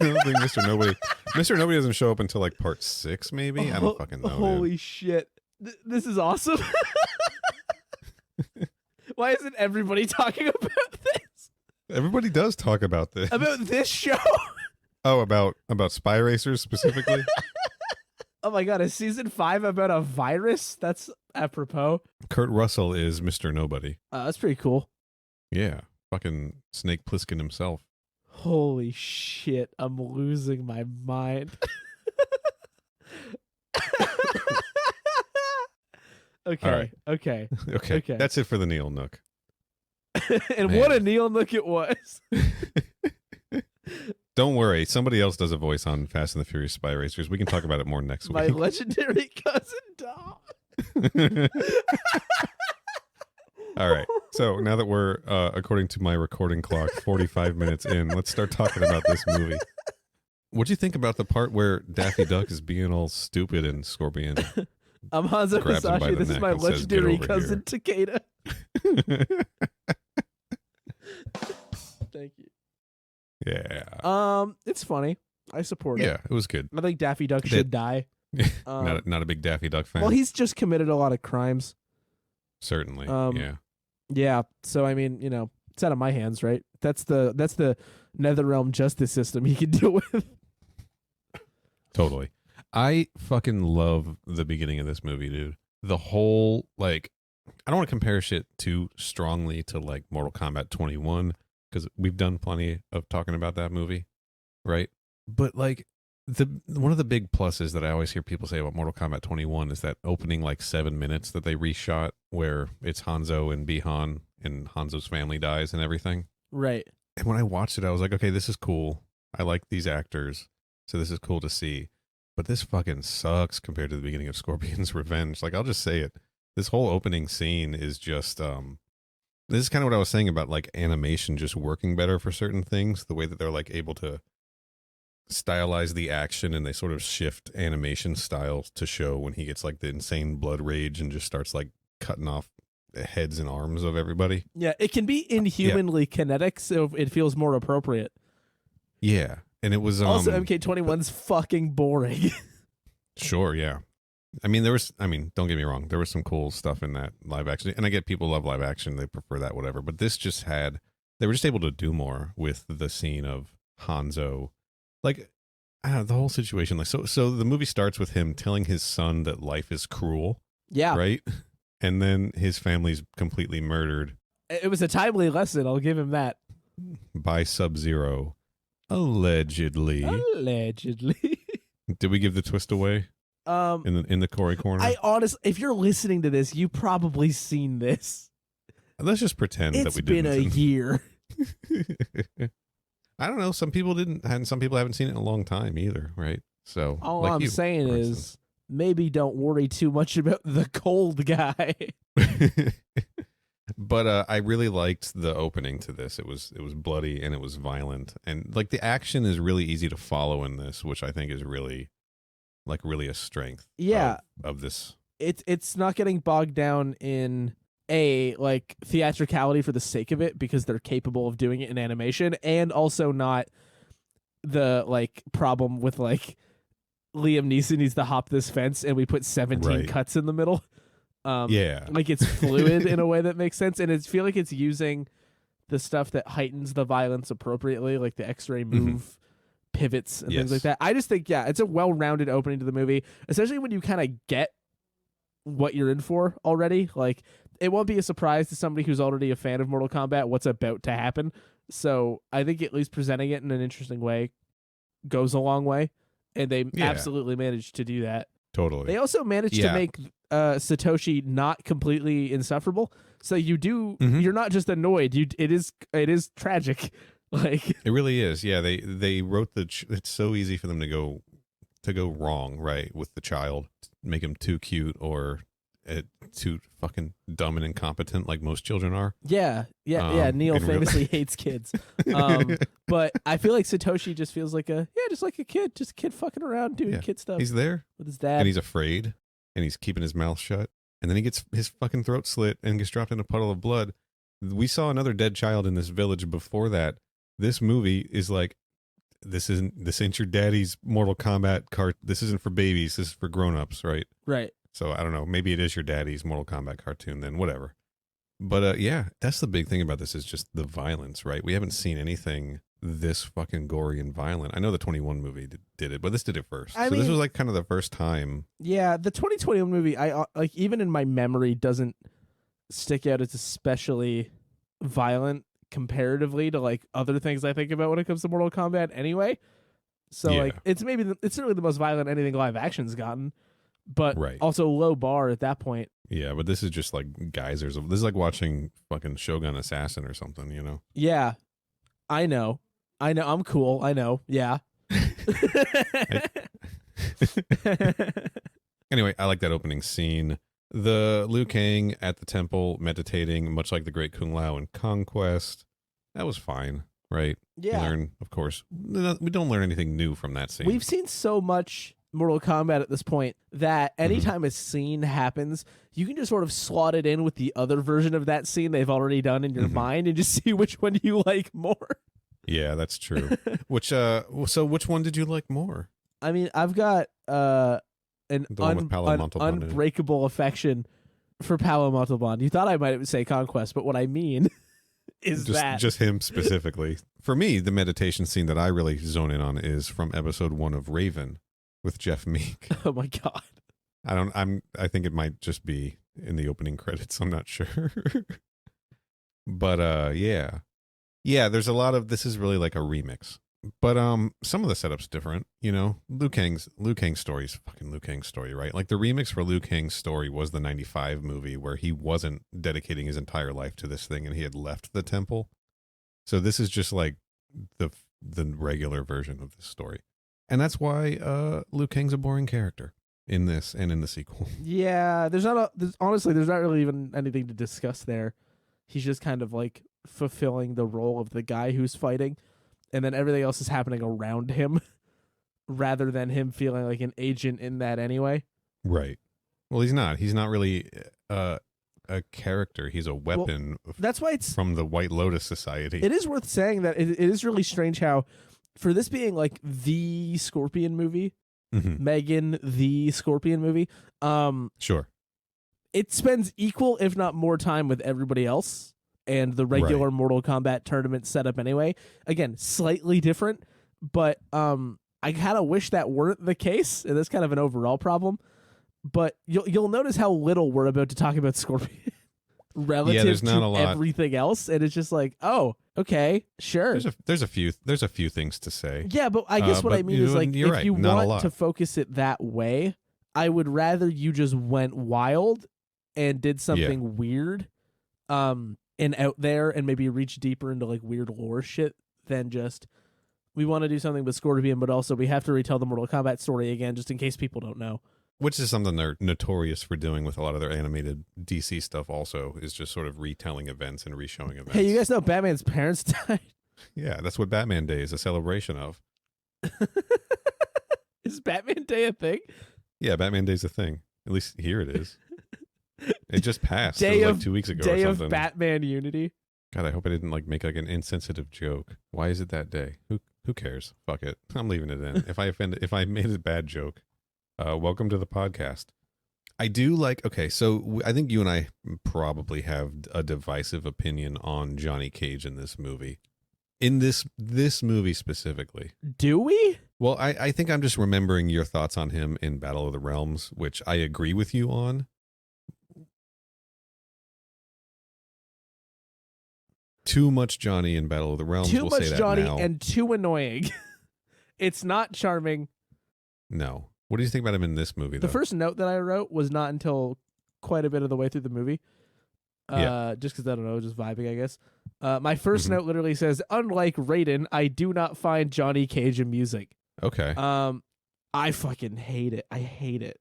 don't think Mr. Nobody. Mr. Nobody doesn't show up until like part 6, maybe. I don't fucking know. Holy dude. shit. This is awesome. Why isn't everybody talking about this? Everybody does talk about this. About this show? Oh, about Spy Racers specifically. Oh my God, is season 5 about a virus? That's apropos. Kurt Russell is Mr. Nobody. That's pretty cool. Yeah, fucking Snake Plissken himself. Holy shit, I'm losing my mind. Okay. Okay. That's it for the Neil Nook. And Man. what a Neil Nook it was. Don't worry, somebody else does a voice on Fast and the Furious Spy Racers. We can talk about it more next My week. legendary cousin Dom. All right. So now that we're, according to my recording clock, 45 minutes in, let's start talking about this movie. What'd you think about the part where Daffy Duck is being all stupid and Scorpion? I'm Hanzo Grabs him by Hisashi. the This is neck my and says, "Get legendary over cousin Takeda. Thank you. Yeah. It's funny. I support it. Yeah, it was good. I think Daffy Duck should die. Not a big Daffy Duck fan. Well, he's just committed a lot of crimes. Certainly. Yeah. Yeah. So I mean, it's out of my hands, right? That's the Netherrealm justice system he could deal with. Totally. I fucking love the beginning of this movie, dude. The whole, like, I don't want to compare shit too strongly to, like, Mortal Kombat 21, because we've done plenty of talking about that movie, right? But, like, one of the big pluses that I always hear people say about Mortal Kombat 21 is that opening, like, 7 minutes that they reshot where it's Hanzo and Bi-Han and Hanzo's family dies and everything. Right. And when I watched it, I was like, okay, this is cool. I like these actors, so this is cool to see. But this fucking sucks compared to the beginning of Scorpion's Revenge. Like, I'll just say it. This whole opening scene is just, this is kind of what I was saying about, like, animation just working better for certain things. The way that they're, like, able to stylize the action and they sort of shift animation styles to show when he gets, like, the insane blood rage and just starts, like, cutting off the heads and arms of everybody. Yeah, it can be inhumanly kinetic, so it feels more appropriate. Yeah. And it was also MK21's fucking boring. Sure, yeah. Don't get me wrong, there was some cool stuff in that live action, and I get people love live action, they prefer that, whatever, but this just they were just able to do more with the scene of Hanzo. Like, I don't know, the whole situation, like, so the movie starts with him telling his son that life is cruel. Yeah. Right? And then his family's completely murdered. It was a timely lesson, I'll give him that. By Sub-Zero. Allegedly. Did we give the twist away? In the Corey corner. I honestly, if you're listening to this, you probably seen this. Let's just pretend that we didn't. It's been a year. I don't know. Some people didn't, and some people haven't seen it in a long time either, right? So all I'm saying is, maybe don't worry too much about the cold guy. But I really liked the opening to this. It was bloody and it was violent, and like the action is really easy to follow in this, which I think is really a strength. Yeah, of this. It's not getting bogged down in like theatricality for the sake of it because they're capable of doing it in animation, and also not the like problem with like Liam Neeson needs to hop this fence and we put 17 cuts in the middle. Like it's fluid in a way that makes sense, and I feel like it's using the stuff that heightens the violence appropriately, like the X-ray move pivots and things like that. I just think, it's a well-rounded opening to the movie, especially when you kind of get what you're in for already. Like, it won't be a surprise to somebody who's already a fan of Mortal Kombat what's about to happen. So I think at least presenting it in an interesting way goes a long way, and they absolutely managed to do that. Totally. They also managed to make Satoshi not completely insufferable. So you're not just annoyed. It is tragic. Like it really is. Yeah, they wrote it's so easy for them to go wrong, right, with the child, make him too cute or too fucking dumb and incompetent like most children are. Yeah. Neil famously hates kids. But I feel like Satoshi just feels like just like a kid, just a kid fucking around doing kid stuff. He's there with his dad, and he's afraid, and he's keeping his mouth shut, and then he gets his fucking throat slit and gets dropped in a puddle of blood. We saw another dead child in this village before that. This movie is like, this ain't your daddy's Mortal Kombat cart. This isn't for babies. This is for grown-ups, right? Right. So I don't know. Maybe it is your daddy's Mortal Kombat cartoon then, whatever. But that's the big thing about this is just the violence, right? We haven't seen anything this fucking gory and violent. I know the 21 movie did it, but this did it first. This was like kind of the first time. Yeah, the 2021 movie, I like, even in my memory, doesn't stick out as especially violent comparatively to like other things I think about when it comes to Mortal Kombat anyway. So like it's certainly the most violent anything live action's gotten, but also low bar at that point. Yeah, but this is just like geysers of, this is like watching fucking Shogun Assassin or something, you know? Yeah. I know. I'm cool. I know. Yeah. Anyway, I like that opening scene. The Liu Kang at the temple meditating, much like the Great Kung Lao in Conquest. That was fine, right? Yeah. We learn, of course, we don't learn anything new from that scene. We've seen so much Mortal Kombat at this point that anytime a scene happens, you can just sort of slot it in with the other version of that scene they've already done in your mind and just see which one you like more. Yeah, that's true. So which one did you like more? I mean, I've got an unbreakable affection for Palo Montalban. You thought I might say Conquest, but what I mean is that? Just him specifically. For me, the meditation scene that I really zone in on is from episode 1 of Raven with Jeff Meek. Oh my God. I think it might just be in the opening credits. I'm not sure. But yeah. Yeah, there's a lot of this is really like a remix. But some of the setup's different, you know. Liu Kang's story is fucking Liu Kang's story, right? Like the remix for Liu Kang's story was the 95 movie where he wasn't dedicating his entire life to this thing and he had left the temple. So this is just like the regular version of this story. And that's why Liu Kang's a boring character in this and in the sequel. Yeah, honestly there's not really even anything to discuss there. He's just kind of like fulfilling the role of the guy who's fighting. And then everything else is happening around him rather than him feeling like an agent in that anyway. Right. Well, he's not. He's not really a character. He's a weapon. That's why it's from the White Lotus Society. It is worth saying that it is really strange how, for this being like the Scorpion movie, Megan the Scorpion movie, sure, it spends equal, if not more, time with everybody else. And the regular Mortal Kombat tournament setup anyway. Again, slightly different, but I kind of wish that weren't the case, and that's kind of an overall problem. But you'll notice how little we're about to talk about Scorpion relative to everything else, and it's just like, oh, okay, sure. There's a few things to say. Yeah, but I guess what I mean is like if you want to focus it that way, I would rather you just went wild and did something weird. And out there and maybe reach deeper into like weird lore shit than just we want to do something with Scorpion, but also we have to retell the Mortal Kombat story again just in case people don't know. Which is something they're notorious for doing with a lot of their animated DC stuff also, is just sort of retelling events and reshowing events. Hey, you guys know Batman's parents died? Yeah, that's what Batman Day is a celebration of. Is Batman Day a thing? Yeah, Batman Day's a thing. At least here it is. It just passed. It was like 2 weeks ago Day or something. of Batman Unity. God, I hope I didn't like make like an insensitive joke. Why is it that day? Who cares? Fuck it. I'm leaving it in. If I made a bad joke, welcome to the podcast. I do like. Okay, so I think you and I probably have a divisive opinion on Johnny Cage in this movie. In this movie specifically. Do we? Well, I think I'm just remembering your thoughts on him in Battle of the Realms, which I agree with you on. Too much Johnny in Battle of the Realms. Too much Johnny now. And too annoying. It's not charming. No. What do you think about him in this movie, though? The first note that I wrote was not until quite a bit of the way through the movie. Just because, I don't know, just vibing, I guess. My first note literally says, unlike Raiden, I do not find Johnny Cage amusing. Okay. I fucking hate it. I hate it.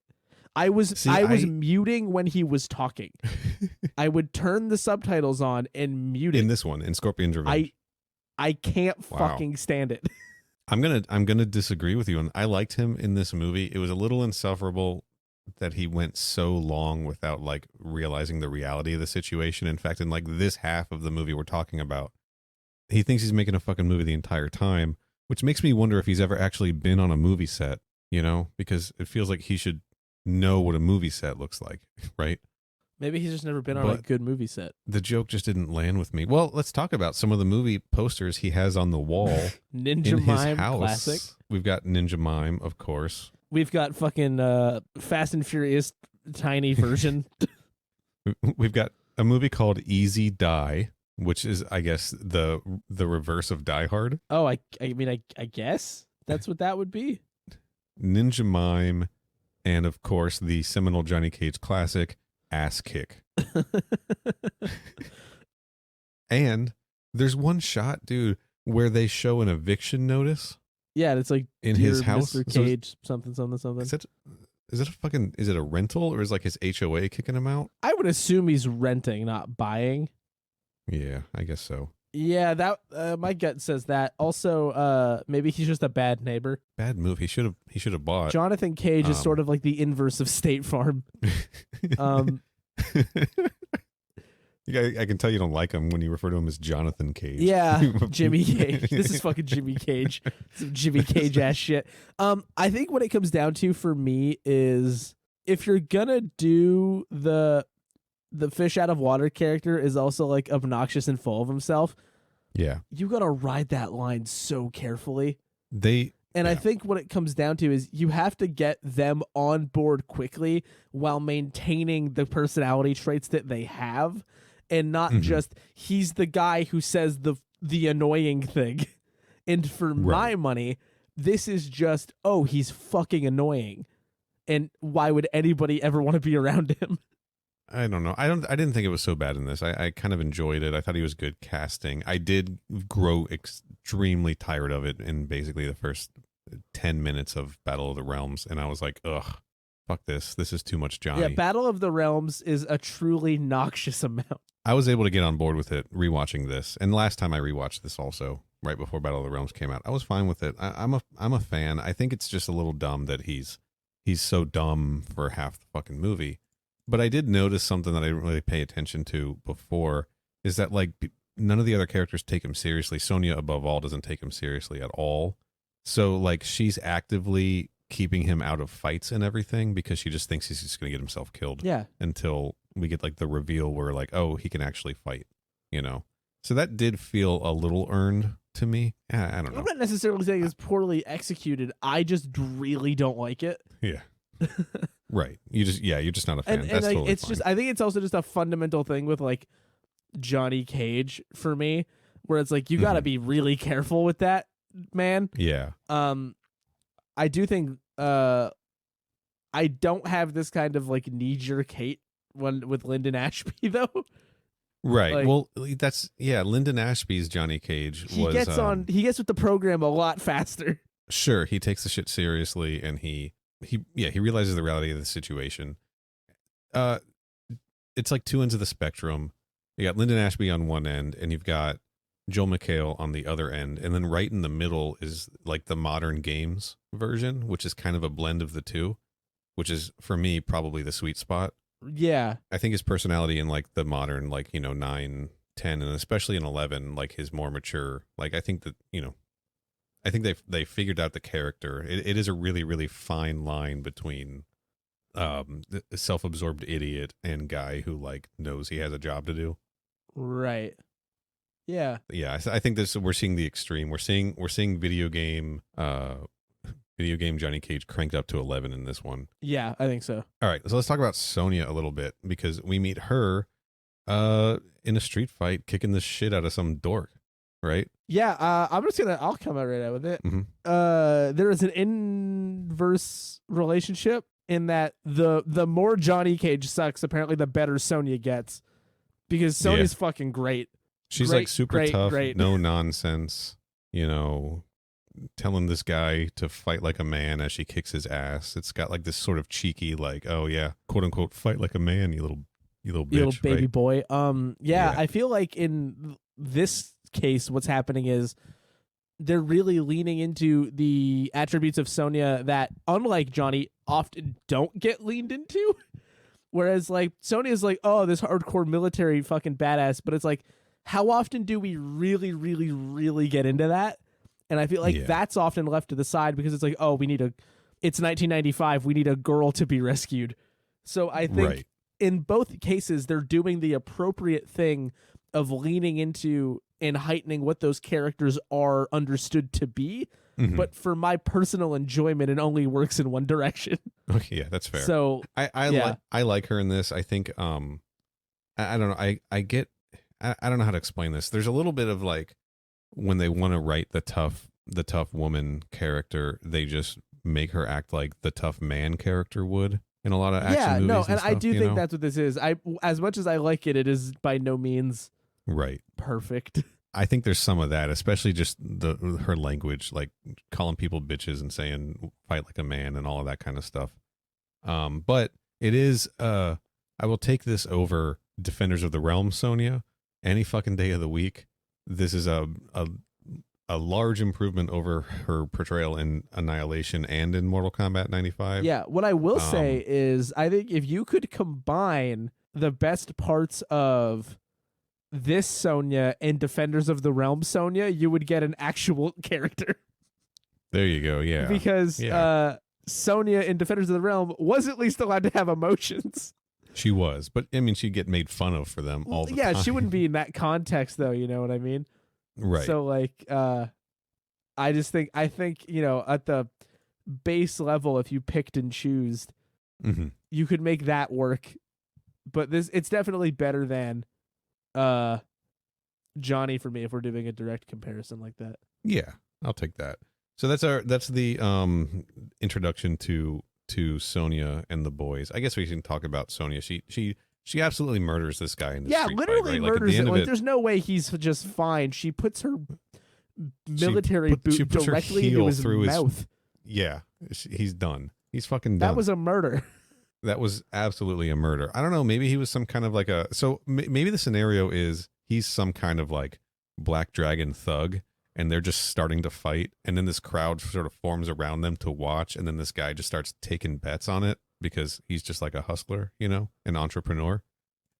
I was muting when he was talking. I would turn the subtitles on and mute it. In this one, in Scorpion's Revenge. I can't fucking stand it. I'm gonna disagree with you. And I liked him in this movie. It was a little insufferable that he went so long without like realizing the reality of the situation. In fact, in like this half of the movie we're talking about, he thinks he's making a fucking movie the entire time, which makes me wonder if he's ever actually been on a movie set, you know, because it feels like he should know what a movie set looks like, right? Maybe he's just never been on a good movie set. The joke just didn't land with me. Well, let's talk about some of the movie posters he has on the wall. Ninja in Mime his house. classic. We've got Ninja Mime, of course. We've got fucking Fast and Furious tiny version. We've got a movie called Easy Die, which is, I guess, the reverse of Die Hard. Oh, I mean, I guess that's what that would be. Ninja Mime, and of course the seminal Johnny Cage classic, Ass Kick. And there's one shot, dude, where they show an eviction notice. Yeah, it's like in his house. Mr. Cage, something. Is it a rental, or is like his HOA kicking him out? I would assume he's renting, not buying. Yeah, I guess so. Yeah, that my gut says that. Also, maybe he's just a bad neighbor. Bad move. He should have bought. Jonathan Cage is sort of like the inverse of State Farm. I can tell you don't like him when you refer to him as Jonathan Cage. Yeah, Jimmy Cage. This is fucking Jimmy Cage. Some Jimmy Cage ass shit. I think what it comes down to for me is if you're gonna do the the fish out of water character is also like obnoxious and full of himself. Yeah. You got to ride that line so carefully. I think what it comes down to is you have to get them on board quickly while maintaining the personality traits that they have, and not just he's the guy who says the annoying thing. And for my money, this is just, oh, he's fucking annoying. And why would anybody ever want to be around him? I don't know. I didn't think it was so bad in this. I kind of enjoyed it. I thought he was good casting. I did grow extremely tired of it in basically the first 10 minutes of Battle of the Realms, and I was like, ugh, fuck this. This is too much Johnny. Yeah, Battle of the Realms is a truly noxious amount. I was able to get on board with it rewatching this, and last time I rewatched this also, right before Battle of the Realms came out, I was fine with it. I'm a fan. I think it's just a little dumb that he's so dumb for half the fucking movie. But I did notice something that I didn't really pay attention to before, is that like none of the other characters take him seriously. Sonya, above all, doesn't take him seriously at all. So like she's actively keeping him out of fights and everything because she just thinks he's just going to get himself killed. Yeah. Until we get like the reveal where like, oh, he can actually fight, you know? So that did feel a little earned to me. I don't know. I'm not necessarily saying it's poorly executed. I just really don't like it. Yeah. Right. You're just not a fan. And That's like, totally it's fine. just, I think it's also just a fundamental thing with like Johnny Cage for me, where it's like, you got to be really careful with that, man. Yeah. I do think, I don't have this kind of like knee-jerk hate with Lyndon Ashby though. Right. Like, well, Lyndon Ashby's Johnny Cage he gets with the program a lot faster. Sure, he takes the shit seriously, and he realizes the reality of the situation. It's like two ends of the spectrum. You got Lyndon Ashby on one end, and you've got Joel McHale on the other end, and then right in the middle is like the modern games version, which is kind of a blend of the two, which is for me probably the sweet spot. Yeah. I think his personality in like the modern, like, 9, 10, and especially in 11, like his more mature, like I think that, I think they figured out the character. It is a really, really fine line between the self-absorbed idiot and guy who like knows he has a job to do. Right. Yeah. Yeah, I think we're seeing the extreme. We're seeing video game Johnny Cage cranked up to 11 in this one. Yeah, I think so. All right, so let's talk about Sonya a little bit, because we meet her in a street fight kicking the shit out of some dork, right? Yeah, I'll come out right out with it. Mm-hmm. There is an inverse relationship in that the more Johnny Cage sucks, apparently the better Sonya gets, because Sonya's fucking great. She's like super tough, no nonsense, telling this guy to fight like a man as she kicks his ass. It's got like this sort of cheeky, like, oh yeah, quote unquote, fight like a man, you little bitch, you little baby right? boy. Yeah, I feel like in this case, what's happening is they're really leaning into the attributes of Sonya that, unlike Johnny, often don't get leaned into. Whereas like Sonya's like, oh, this hardcore military fucking badass, but it's like, how often do we really, really, really get into that? And I feel like that's often left to the side because it's like, oh, it's 1995. We need a girl to be rescued. So I think in both cases, they're doing the appropriate thing of leaning into and heightening what those characters are understood to be. Mm-hmm. But for my personal enjoyment, it only works in one direction. Okay, yeah, that's fair. So I like her in this. I think, I don't know. I don't know how to explain this. There's a little bit of like, when they want to write the tough woman character, they just make her act like the tough man character would in a lot of action movies. And stuff, I do think that's what this is. As much as I like it, it is by no means perfect. I think there's some of that, especially just her language, like calling people bitches and saying fight like a man and all of that kind of stuff. But it is I will take this over Defenders of the Realm Sonya any fucking day of the week. This is a large improvement over her portrayal in Annihilation and in Mortal Kombat 95. Yeah, what I will say is I think if you could combine the best parts of this Sonya and Defenders of the Realm Sonya, you would get an actual character. There you go, yeah. Because Sonya in Defenders of the Realm was at least allowed to have emotions. She was, but I mean, she'd get made fun of for them all the time. Yeah, she wouldn't be in that context though. You know what I mean? Right. So like, I think at the base level, if you picked and choose, you could make that work. But it's definitely better than Johnny for me if we're doing a direct comparison like that. Yeah, I'll take that. So that's the introduction to Sonya and the boys. I guess we can talk about Sonya. She absolutely murders this guy in the street literally fight, right? murders Like, it. There's no way he's just fine. She puts her military boot directly into his mouth. Yeah, he's done. He's fucking done. That was a murder. That was absolutely a murder. I don't know. Maybe he was some kind of like maybe the scenario is he's some kind of like Black Dragon thug, and they're just starting to fight, and then this crowd sort of forms around them to watch, and then this guy just starts taking bets on it because he's just like a hustler, an entrepreneur,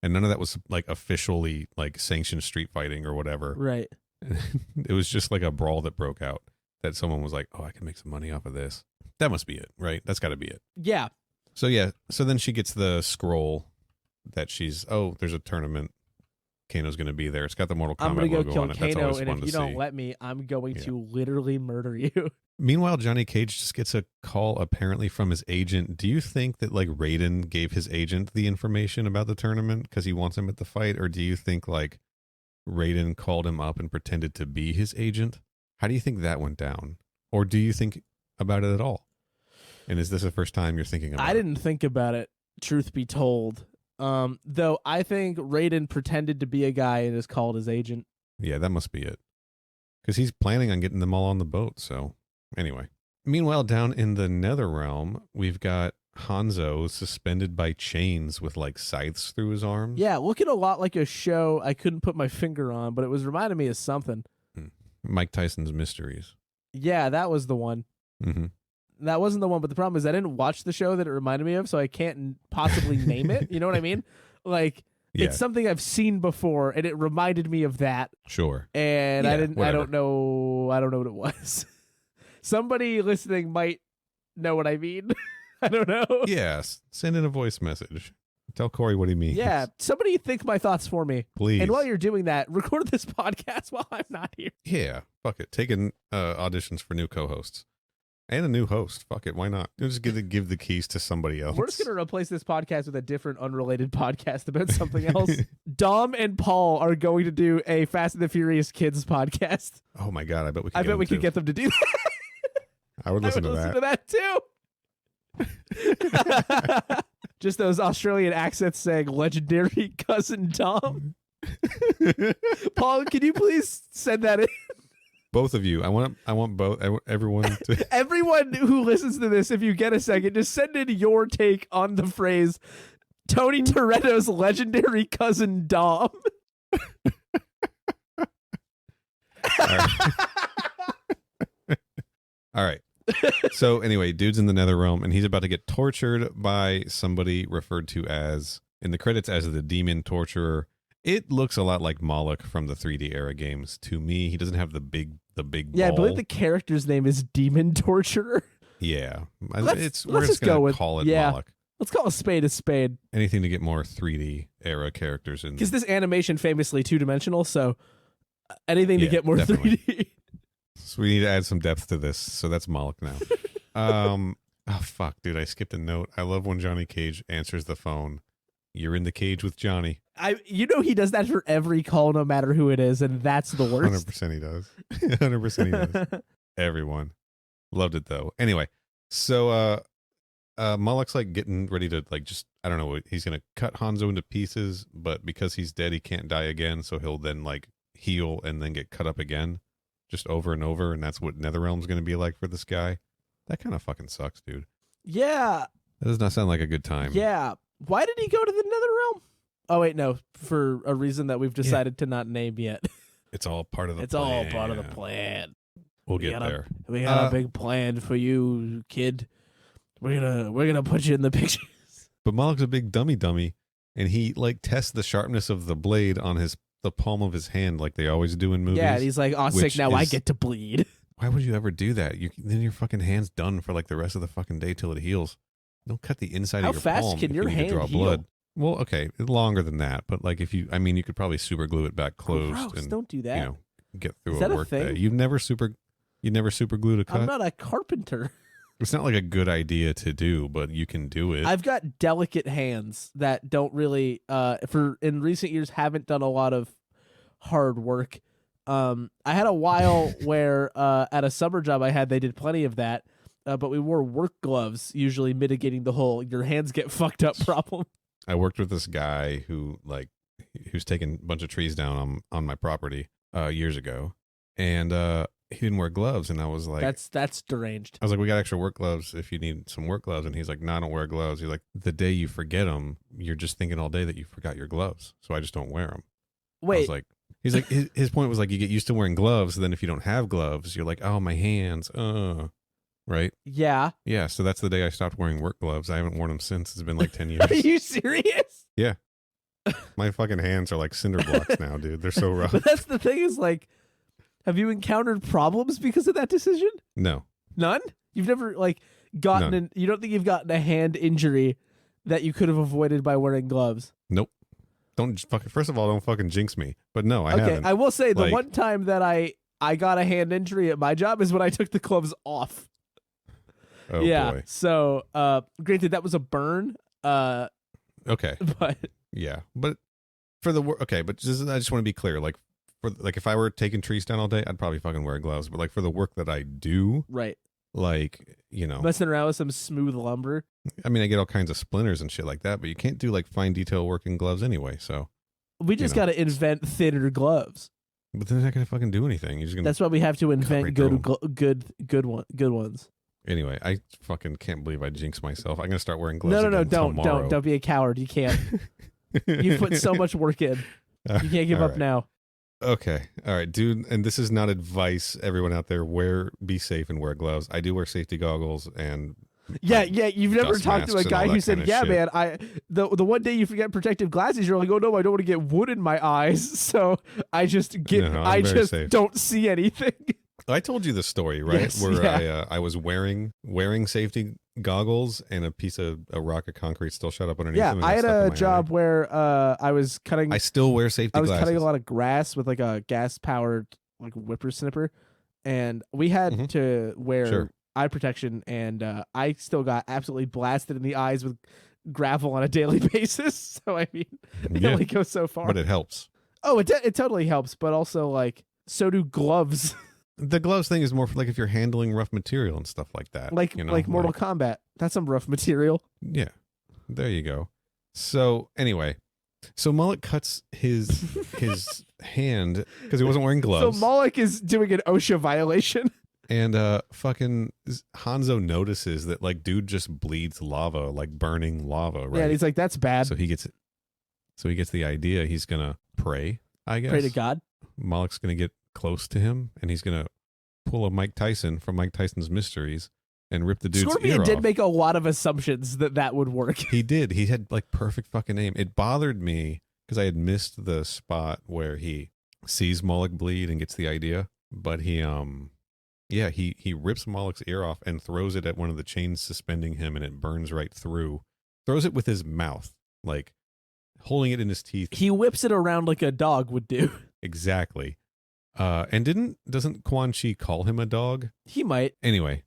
and none of that was like officially like sanctioned street fighting or whatever. Right. It was just like a brawl that broke out that someone was like, oh, I can make some money off of this. That must be it, right? That's got to be it. Yeah. So then she gets the scroll that there's a tournament. Kano's going to be there. It's got the Mortal Kombat logo on it. That's always fun to see. And if you don't let me, I'm going to literally murder you. Meanwhile, Johnny Cage just gets a call apparently from his agent. Do you think that like Raiden gave his agent the information about the tournament because he wants him at the fight? Or do you think like Raiden called him up and pretended to be his agent? How do you think that went down? Or do you think about it at all? And is this the first time you're thinking about it? I didn't think about it, truth be told. Though I think Raiden pretended to be a guy and is called his agent. Yeah, that must be it. Because he's planning on getting them all on the boat. So anyway. Meanwhile, down in the Netherrealm, we've got Hanzo suspended by chains with like scythes through his arms. Yeah, looking a lot like a show I couldn't put my finger on, but it was reminding me of something. Mike Tyson's Mysteries. Yeah, that was the one. Mm-hmm. That wasn't the one, but the problem is I didn't watch the show that it reminded me of, so I can't possibly name it. You know what I mean? Like, it's something I've seen before, and it reminded me of that. Sure. And I don't know what it was. Somebody listening might know what I mean. I don't know. Yes. Send in a voice message. Tell Corey what he means. Yeah. Somebody think my thoughts for me. Please. And while you're doing that, record this podcast while I'm not here. Yeah. Fuck it. Taking auditions for new co-hosts. And a new host. Fuck it. Why not? You'll just give the keys to somebody else. We're just going to replace this podcast with a different unrelated podcast about something else. Dom and Paul are going to do a Fast and the Furious Kids podcast. Oh my God. I bet we could get them to do that. I would listen to that too. Just those Australian accents saying legendary cousin Dom. Paul, can you please send that in? Both of you. I want both. Everyone to. Everyone who listens to this, if you get a second, just send in your take on the phrase Tony Toretto's legendary cousin Dom. All right. So anyway, dude's in the Netherrealm, and he's about to get tortured by somebody referred to as, in the credits, as the Demon Torturer. It looks a lot like Moloch from the 3D era games to me. He doesn't have the big Yeah, ball. I believe the character's name is Demon Torturer. Yeah. We're just going to call it Moloch. Let's call a spade a spade. Anything to get more 3D era characters in. Because this animation famously two-dimensional, so anything to get more definitely. 3D. So we need to add some depth to this. So that's Moloch now. Oh, fuck, dude. I skipped a note. I love when Johnny Cage answers the phone. You're in the cage with Johnny. He does that for every call, no matter who it is, and that's the worst. 100% he does. 100% he does. Everyone. Loved it, though. Anyway, so Moloch's like getting ready to I don't know, he's going to cut Hanzo into pieces, but because he's dead, he can't die again, so he'll then like heal and then get cut up again, just over and over, and that's what Netherrealm's going to be like for this guy. That kind of fucking sucks, dude. Yeah. That does not sound like a good time. Yeah. Why did he go to the Netherrealm? Oh, wait, no. For a reason that we've decided to not name yet. It's all part of the plan. It's all part of the plan. We'll get there. We got a big plan for you, kid. We're gonna put you in the pictures. But Moloch's a big dummy, and he like tests the sharpness of the blade on the palm of his hand like they always do in movies. Yeah, and he's like, oh, sick, now I get to bleed. Why would you ever do that? Then your fucking hand's done for like the rest of the fucking day till it heals. Don't cut the inside of your palm. How fast can your hand draw heal? blood. Well, okay, longer than that, but like if you, I mean, you could probably super glue it back closed. Gross, and don't do that. You know, get through Is that a a work thing? day. You never super glued a cut. I'm not a carpenter. It's not like a good idea to do, but you can do it. I've got delicate hands that don't really, in recent years, haven't done a lot of hard work. I had a while where at a summer job I had, they did plenty of that, but we wore work gloves, usually mitigating the whole your hands get fucked up problem. I worked with this guy who's taking a bunch of trees down on my property years ago, and he didn't wear gloves, and I was like, that's deranged. I was like, we got extra work gloves if you need some work gloves, and he's like, no, I don't wear gloves. He's like, the day you forget them, you're just thinking all day that you forgot your gloves, so I just don't wear them. Wait, I was like, he's like, his point was like, you get used to wearing gloves, and then if you don't have gloves, you're like, oh, my hands, right? Yeah. Yeah, so that's the day I stopped wearing work gloves. I haven't worn them since. It's been like 10 years. Are you serious? Yeah. My fucking hands are like cinder blocks now, dude. They're so rough. But that's the thing is like, have you encountered problems because of that decision? No. None? You've never like gotten you don't think you've gotten a hand injury that you could have avoided by wearing gloves? Nope. First of all, don't fucking jinx me. But no, I haven't. I will say the Like- one time that I got a hand injury at my job is when I took the gloves off. Oh yeah. boy. So, granted that was a burn, Okay. but Yeah. But for the work, okay, but I just want to be clear. Like, if I were taking trees down all day, I'd probably fucking wear gloves. But like for the work that I do, right. like, you know, Messing around with some smooth lumber. I mean, I get all kinds of splinters and shit like that, but you can't do like fine detail work in gloves anyway. So, We just know. got to invent thinner gloves. but they're not gonna fucking do anything. You're just gonna. That's why we have to invent right through 'em. good ones. Anyway, I fucking can't believe I jinxed myself. I'm gonna start wearing gloves. No, again tomorrow. don't be a coward. You can't. You put so much work in. You can't give All up right. now. Okay. All right, dude. And this is not advice. Everyone out there, be safe and wear gloves. I do wear safety goggles and. Yeah. You've never dust talked to a masks and guy all who that said, kinda "Yeah, shit. man, the one day you forget protective glasses, you're like, oh no, I don't want to get wood in my eyes, so I just No, I'm very safe. don't see anything." I told you the story, right? Yes, Where yeah. I was wearing safety goggles and a rock of concrete still shut up underneath Yeah, them. and I got had stuck in a my job eye. where I was cutting. I still wear safety I was glasses. cutting a lot of grass with like a gas powered like whippersnapper, and we had Mhm. to wear Sure. eye protection, and I still got absolutely blasted in the eyes with gravel on a daily basis. So I mean, it Yeah, only goes so far. but it helps. Oh, it totally helps, but also like so do gloves, The gloves thing is more for like if you're handling rough material and stuff like that. like you know, like Mortal Kombat. That's some rough material. Yeah, there you go. So anyway, Mullet cuts his hand because he wasn't wearing gloves. So Moloch is doing an OSHA violation. And fucking Hanzo notices that like dude just bleeds lava, like burning lava, right? Yeah, and he's like, "That's bad." So he gets the idea. He's gonna pray, I guess. Pray to God. Moloch's gonna get close to him, and he's gonna pull a Mike Tyson from Mike Tyson's Mysteries and rip the dude's Scorpion ear did off. make a lot of assumptions that would work. He did. He had like perfect fucking aim. It bothered me because I had missed the spot where he sees Moloch bleed and gets the idea, but he rips Moloch's ear off and throws it at one of the chains suspending him, and it burns right through. Throws it with his mouth, like holding it in his teeth. He whips it around like a dog would do. Exactly. And doesn't Quan Chi call him a dog? He might. Anyway,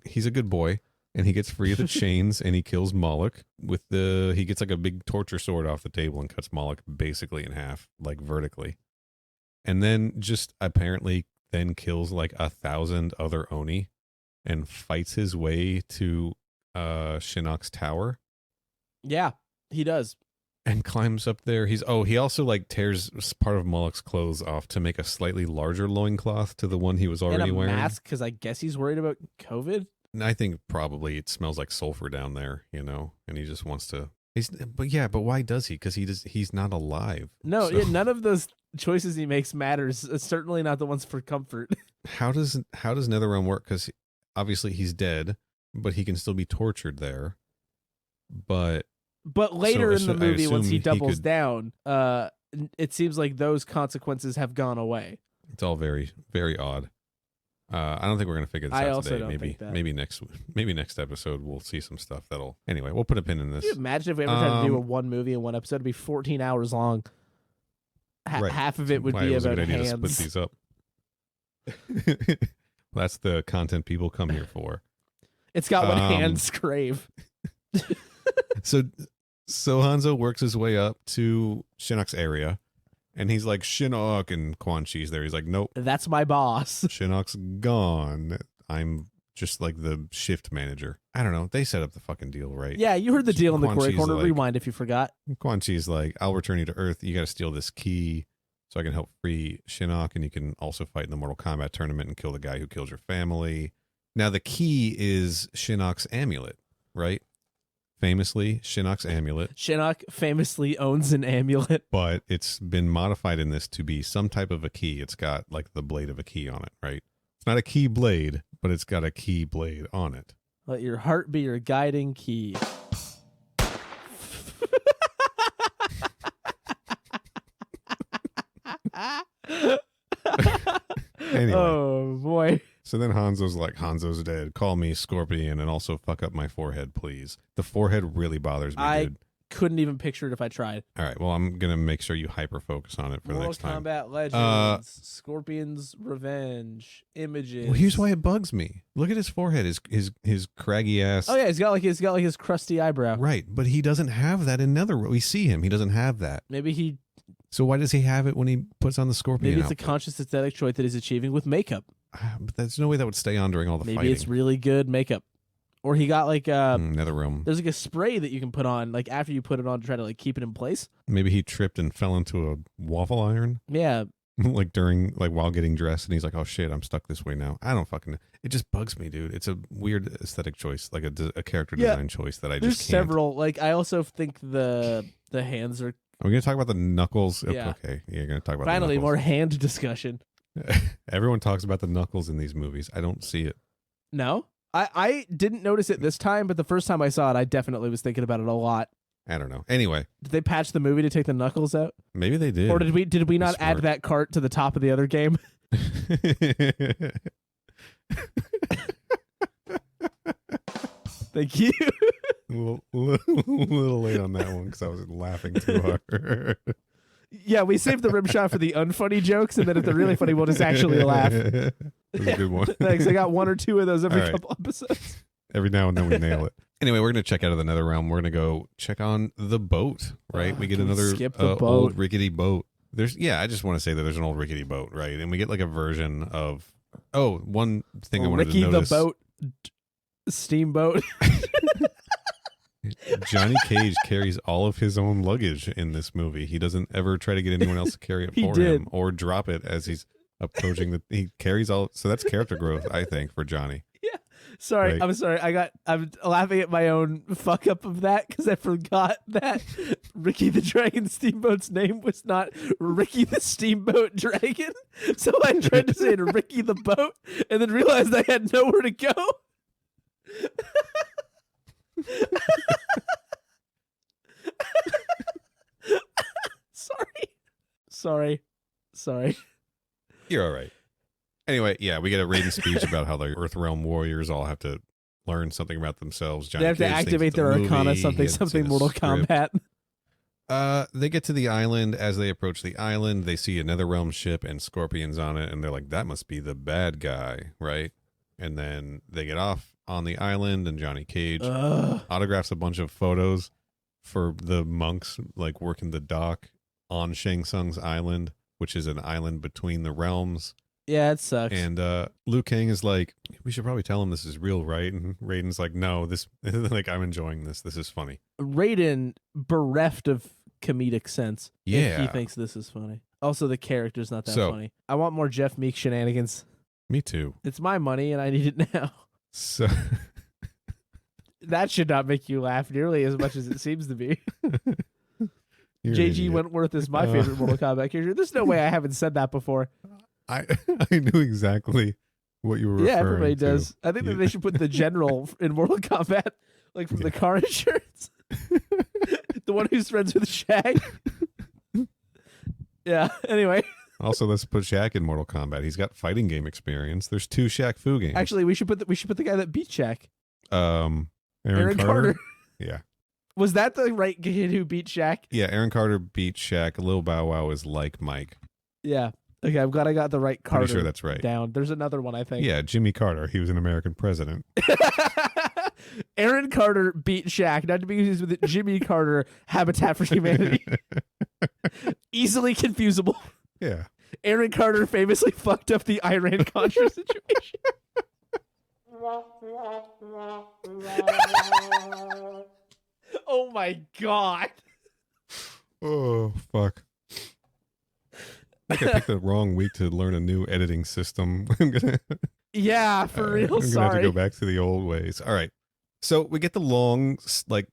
he's a good boy, and he gets free of the chains, and he kills Moloch he gets like a big torture sword off the table and cuts Moloch basically in half, like vertically. And then just apparently then kills like 1,000 other Oni and fights his way to Shinnok's tower Yeah, he does. and climbs up there. He also like tears part of Moloch's clothes off to make a slightly larger loingcloth to the one he was already And a wearing. mask, because I guess he's worried about COVID. And I think probably it smells like sulfur down there, and he just wants to. But why does he? Because he's not alive. No, So- yeah, none of those choices he makes matters. Certainly not the ones for comfort. How does Netherrealm work? Because obviously he's dead, but he can still be tortured there. But But later in the I movie, once assume he he doubles could- down, it seems like those consequences have gone away. it's all very, very odd. I don't think we're gonna figure this I out also today. don't Maybe think that. maybe next episode we'll see some stuff that'll. Anyway, we'll put a pin in this. Can you imagine if we ever tried to do a one movie in one episode? It'd be 14 hours long. Right. Half of it would Why be it was a about good idea hands. to split these up. That's the content people come here for. It's got what hands crave. So Hanzo works his way up to Shinnok's area, and he's like, Shinnok, and Quan Chi's there. He's like, nope, That's my boss. Shinnok's gone. I'm just like the shift manager. I don't know. They set up the fucking deal, right? Yeah, you heard the deal in the Quan quarry Chi's corner. like- Rewind if you forgot. Quan Chi's like, I'll return you to Earth. You got to steal this key so I can help free Shinnok, and you can also fight in the Mortal Kombat tournament and kill the guy who killed your family. Now, the key is Shinnok's amulet, right? Famously, Shinnok's amulet. Shinnok famously owns an amulet. But it's been modified in this to be some type of a key. It's got like the blade of a key on it, right? It's not a key blade, but it's got a key blade on it. Let your heart be your guiding key. Anyway. Oh boy. So then Hanzo's like, Hanzo's dead. Call me Scorpion and also fuck up my forehead, please. The forehead really bothers me, dude. Couldn't even picture it if I tried. All right, well, I'm going to make sure you hyper-focus on it for the Mortal next time. Kombat Legends, Scorpion's Revenge, Images. Well, here's why it bugs me. Look at his forehead, his craggy ass. Oh yeah, he's got like his crusty eyebrow. Right, but he doesn't have that in Netherworld. We see him. He doesn't have that. Maybe So why does he have it when he puts on the Scorpion it's a outfit? conscious aesthetic choice that he's achieving with makeup. But there's no way that would stay on during all the Maybe fighting. it's really good makeup. Or he got like Netherrealm. there's like a spray that you can put on like after you put it on to try to like keep it in place. Maybe he tripped and fell into a waffle iron. Yeah. Like while getting dressed, and he's like, oh shit, I'm stuck this way now. I don't fucking know. It just bugs me, dude. It's a weird aesthetic choice, like a character design choice that I There's just can't. several. Like I also think the hands are Are we gonna talk about the knuckles? Yeah. Okay, you're gonna talk about finally the more knuckles. hand discussion. Everyone talks about the knuckles in these movies. I don't see it. No? I didn't notice it this time, but the first time I saw it, I definitely was thinking about it a lot. I don't know. Anyway, Did they patch the movie to take the knuckles out? maybe they did. Or did we not add smart. that cart to the top of the other game? Thank you. little late on that one because I was laughing too hard. Yeah, we saved the rim shot for the unfunny jokes, and then at the really funny, we'll just actually laugh. That's a good one. Thanks. I got one or two of those every All right. couple episodes. Every now and then we nail it. Anyway, we're going to check out of the Netherrealm. We're going to go check on the boat, right? We get Can we another skip the boat? old rickety boat. I just want to say that there's an old rickety boat, right? And we get like a version of, one thing I wanted Ricky to notice. the boat, steamboat. Johnny Cage carries all of his own luggage in this movie. He doesn't ever try to get anyone else to carry it He for did. him or drop it as he's approaching he carries all. So that's character growth, I think, for Johnny. Sorry, Right. I'm sorry. I'm laughing at my own fuck up of that because I forgot that Ricky the Dragon Steamboat's name was not Ricky the Steamboat Dragon. So I tried to say it Ricky the Boat and then realized I had nowhere to go. Sorry. You're all right. Anyway, yeah, we get a Raiden speech about how the Earthrealm warriors all have to learn something about themselves. Johnny They have to Cage thinks activate it's a their arcana, movie. He something hadn't seen a Mortal script. Kombat. They get to the island. As they approach the island, they see a Netherrealm ship and scorpions on it, and they're like, that must be the bad guy, right? And then they get off on the island, and Johnny Cage autographs a bunch of photos for the monks, like working the dock on Shang Tsung's island, which is an island between the realms. Yeah, it sucks. And Liu Kang is like, we should probably tell him this is real, right? And Raiden's like, no, this like I'm enjoying this. This is funny. Raiden bereft of comedic sense. If Yeah. he thinks this is funny. Also, the character's not that So- funny. I want more Jeff Meek shenanigans. Me too. It's my money and I need it now. So That should not make you laugh nearly as much as it seems to be. you're an JG idiot. Wentworth is my favorite Mortal Kombat character. There's no way I haven't said that before. I knew exactly what you were Yeah, referring everybody to. does. I think that they should put the general in Mortal Kombat, like from the car insurance. The one who's friends with Shag. Yeah, anyway. Also, let's put Shaq in Mortal Kombat. He's got fighting game experience. There's 2 Shaq Fu games. Actually, we should put the guy that beat Shaq. Aaron Carter. Yeah. Was that the right kid who beat Shaq? Yeah, Aaron Carter beat Shaq. Lil Bow Wow is like Mike. Yeah. Okay, I'm glad I got the right Carter. Pretty sure that's right. Down. There's another one, I think. Yeah, Jimmy Carter. He was an American president. Aaron Carter beat Shaq, not to be confused with Jimmy Carter, Habitat for Humanity. Easily confusable. Yeah. Aaron Carter famously fucked up the Iran-Contra situation. Oh my God. Oh, fuck. I think I picked the wrong week to learn a new editing system. Yeah, for real. I'm gonna Sorry. have to go back to the old ways. All right. So we get the long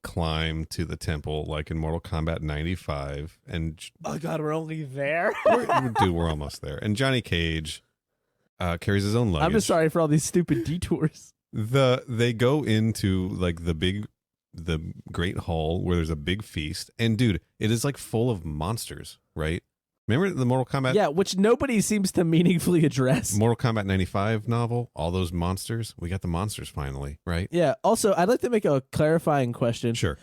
climb to the temple, like in Mortal Kombat 95, and oh God, we're only there. we're almost there. And Johnny Cage carries his own luggage. I'm just sorry for all these stupid detours. They go into like the great hall where there's a big feast, and dude, it is like full of monsters, right? Remember the Mortal Kombat? Yeah, which nobody seems to meaningfully address. Mortal Kombat 95 novel, all those monsters. We got the monsters finally, right? Yeah. Also, I'd like to make a clarifying question. Sure.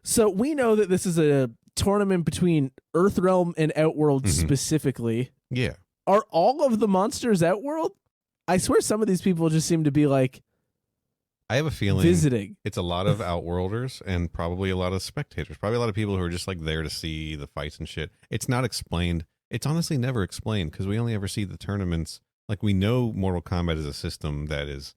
So we know that this is a tournament between Earthrealm and Outworld specifically. Yeah. Are all of the monsters Outworld? I swear some of these people just seem to be like I have a feeling visiting. It's a lot of Outworlders and probably a lot of spectators. Probably a lot of people who are just like there to see the fights and shit. It's not explained. It's honestly never explained because we only ever see the tournaments. Like we know Mortal Kombat is a system that is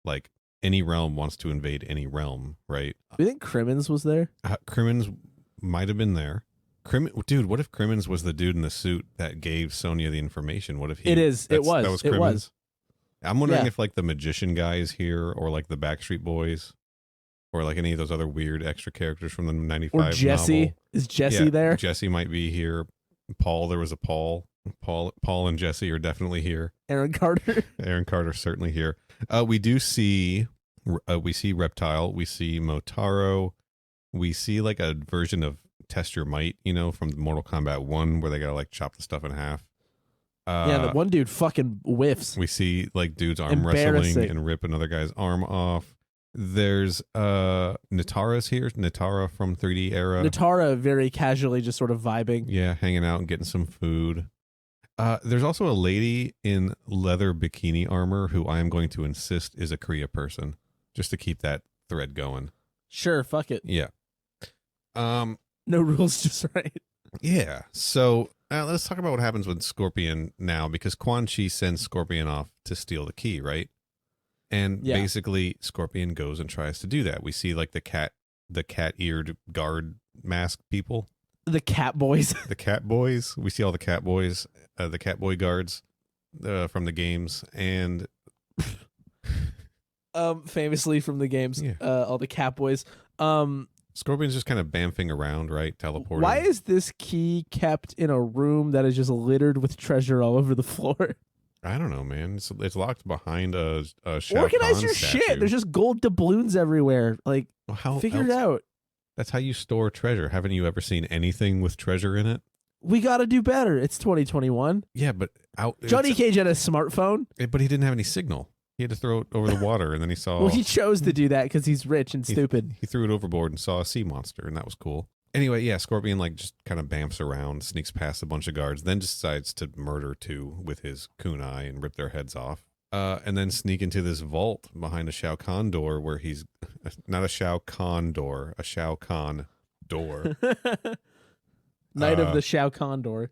like any realm wants to invade any realm, right? Do you think Crimmins was there? Crimmins might have been there. Dude, what if Crimmins was the dude in the suit that gave Sonya the information? What if he? It is. It was. That was Crimmins. I'm wondering if like the magician guy is here, or like the Backstreet Boys, or like any of those other weird extra characters from the 95 or Jesse. novel. Is Jesse there? Jesse might be here. Paul, there was a Paul. Paul and Jesse are definitely here. Aaron Carter. Aaron Carter certainly here. We do see Reptile. We see Motaro. We see like a version of Test Your Might, from Mortal Kombat 1 where they gotta like chop the stuff in half. Yeah, the one dude fucking whiffs. We see like dudes arm wrestling and rip another guy's arm off. There's Natara's here. Natara from 3D era. Natara very casually just sort of vibing. Yeah, hanging out and getting some food. There's also a lady in leather bikini armor who I am going to insist is a Korea person, just to keep that thread going. Sure, fuck it. Yeah. No rules, just right. Yeah. So let's talk about what happens with Scorpion now, because Quan Chi sends Scorpion off to steal the key, right? And basically Scorpion goes and tries to do that. We see like the cat-eared guard mask people. The cat boys. The cat boys. We see all the cat boys, the cat boy guards from the games, and famously from the games, all the cat boys. Scorpion's just kind of bamfing around, right? Teleporting. Why is this key kept in a room that is just littered with treasure all over the floor? I don't know, man. It's locked behind a Shao Organize Kahn your statue. shit. There's just gold doubloons everywhere. Like, figure it out. That's how you store treasure. Haven't you ever seen anything with treasure in it? We got to do better. It's 2021. Yeah, but Johnny Cage had a smartphone. But he didn't have any signal. He had to throw it over the water, and then he saw... Well, he chose to do that because he's rich and stupid. He threw it overboard and saw a sea monster, and that was cool. Anyway, yeah, Scorpion like just kind of bamps around, sneaks past a bunch of guards, then decides to murder two with his kunai and rip their heads off. And then sneak into this vault behind a Shao Kahn door where he's... Not a Shao Kahn door, a Shao Kahn door. Night of the Shao Kahn door.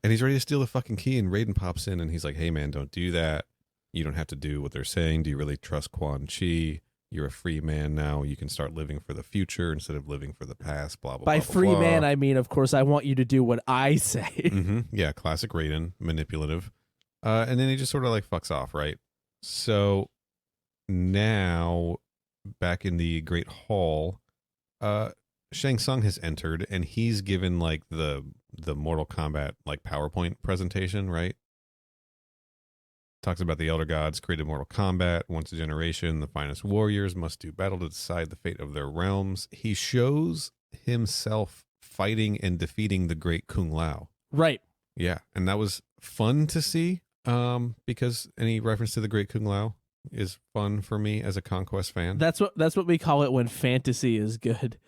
And he's ready to steal the fucking key, and Raiden pops in, and he's like, hey, man, don't do that. You don't have to do what they're saying. Do you really trust Quan Chi? You're a free man now. You can start living for the future instead of living for the past, blah, blah, By blah, blah, free blah. man, I mean, of course, I want you to do what I say. Mm-hmm. Yeah, classic Raiden, manipulative. And then he just sort of like fucks off, right? So now, back in the Great Hall, Shang Tsung has entered, and he's given like the Mortal Kombat like PowerPoint presentation, right? Talks about the Elder Gods created Mortal Kombat. Once a generation, the finest warriors must do battle to decide the fate of their realms. He shows himself fighting and defeating the great Kung Lao. Right. Yeah, and that was fun to see because any reference to the Great Kung Lao is fun for me as a Conquest fan. That's what we call it when fantasy is good.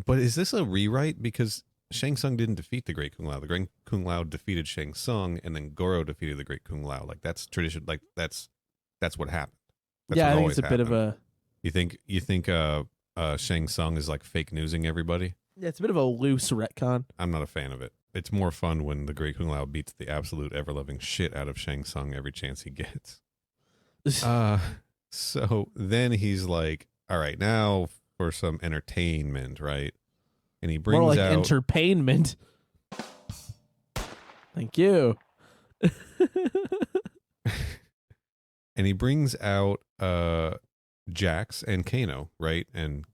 But is this a rewrite? Because Shang Tsung didn't defeat the Great Kung Lao. The Great Kung Lao defeated Shang Tsung, and then Goro defeated the Great Kung Lao. Like that's tradition. Like that's what happened. That's yeah, what I think it's a happened. bit of a. You think Shang Tsung is like fake newsing everybody? Yeah, it's a bit of a loose retcon. I'm not a fan of it. It's more fun when the Great Kung Lao beats the absolute ever-loving shit out of Shang Tsung every chance he gets. So then he's like, all right, now for some entertainment, right? And he brings more like out entertainment. Thank you. and he brings out Jax and Kano, right? And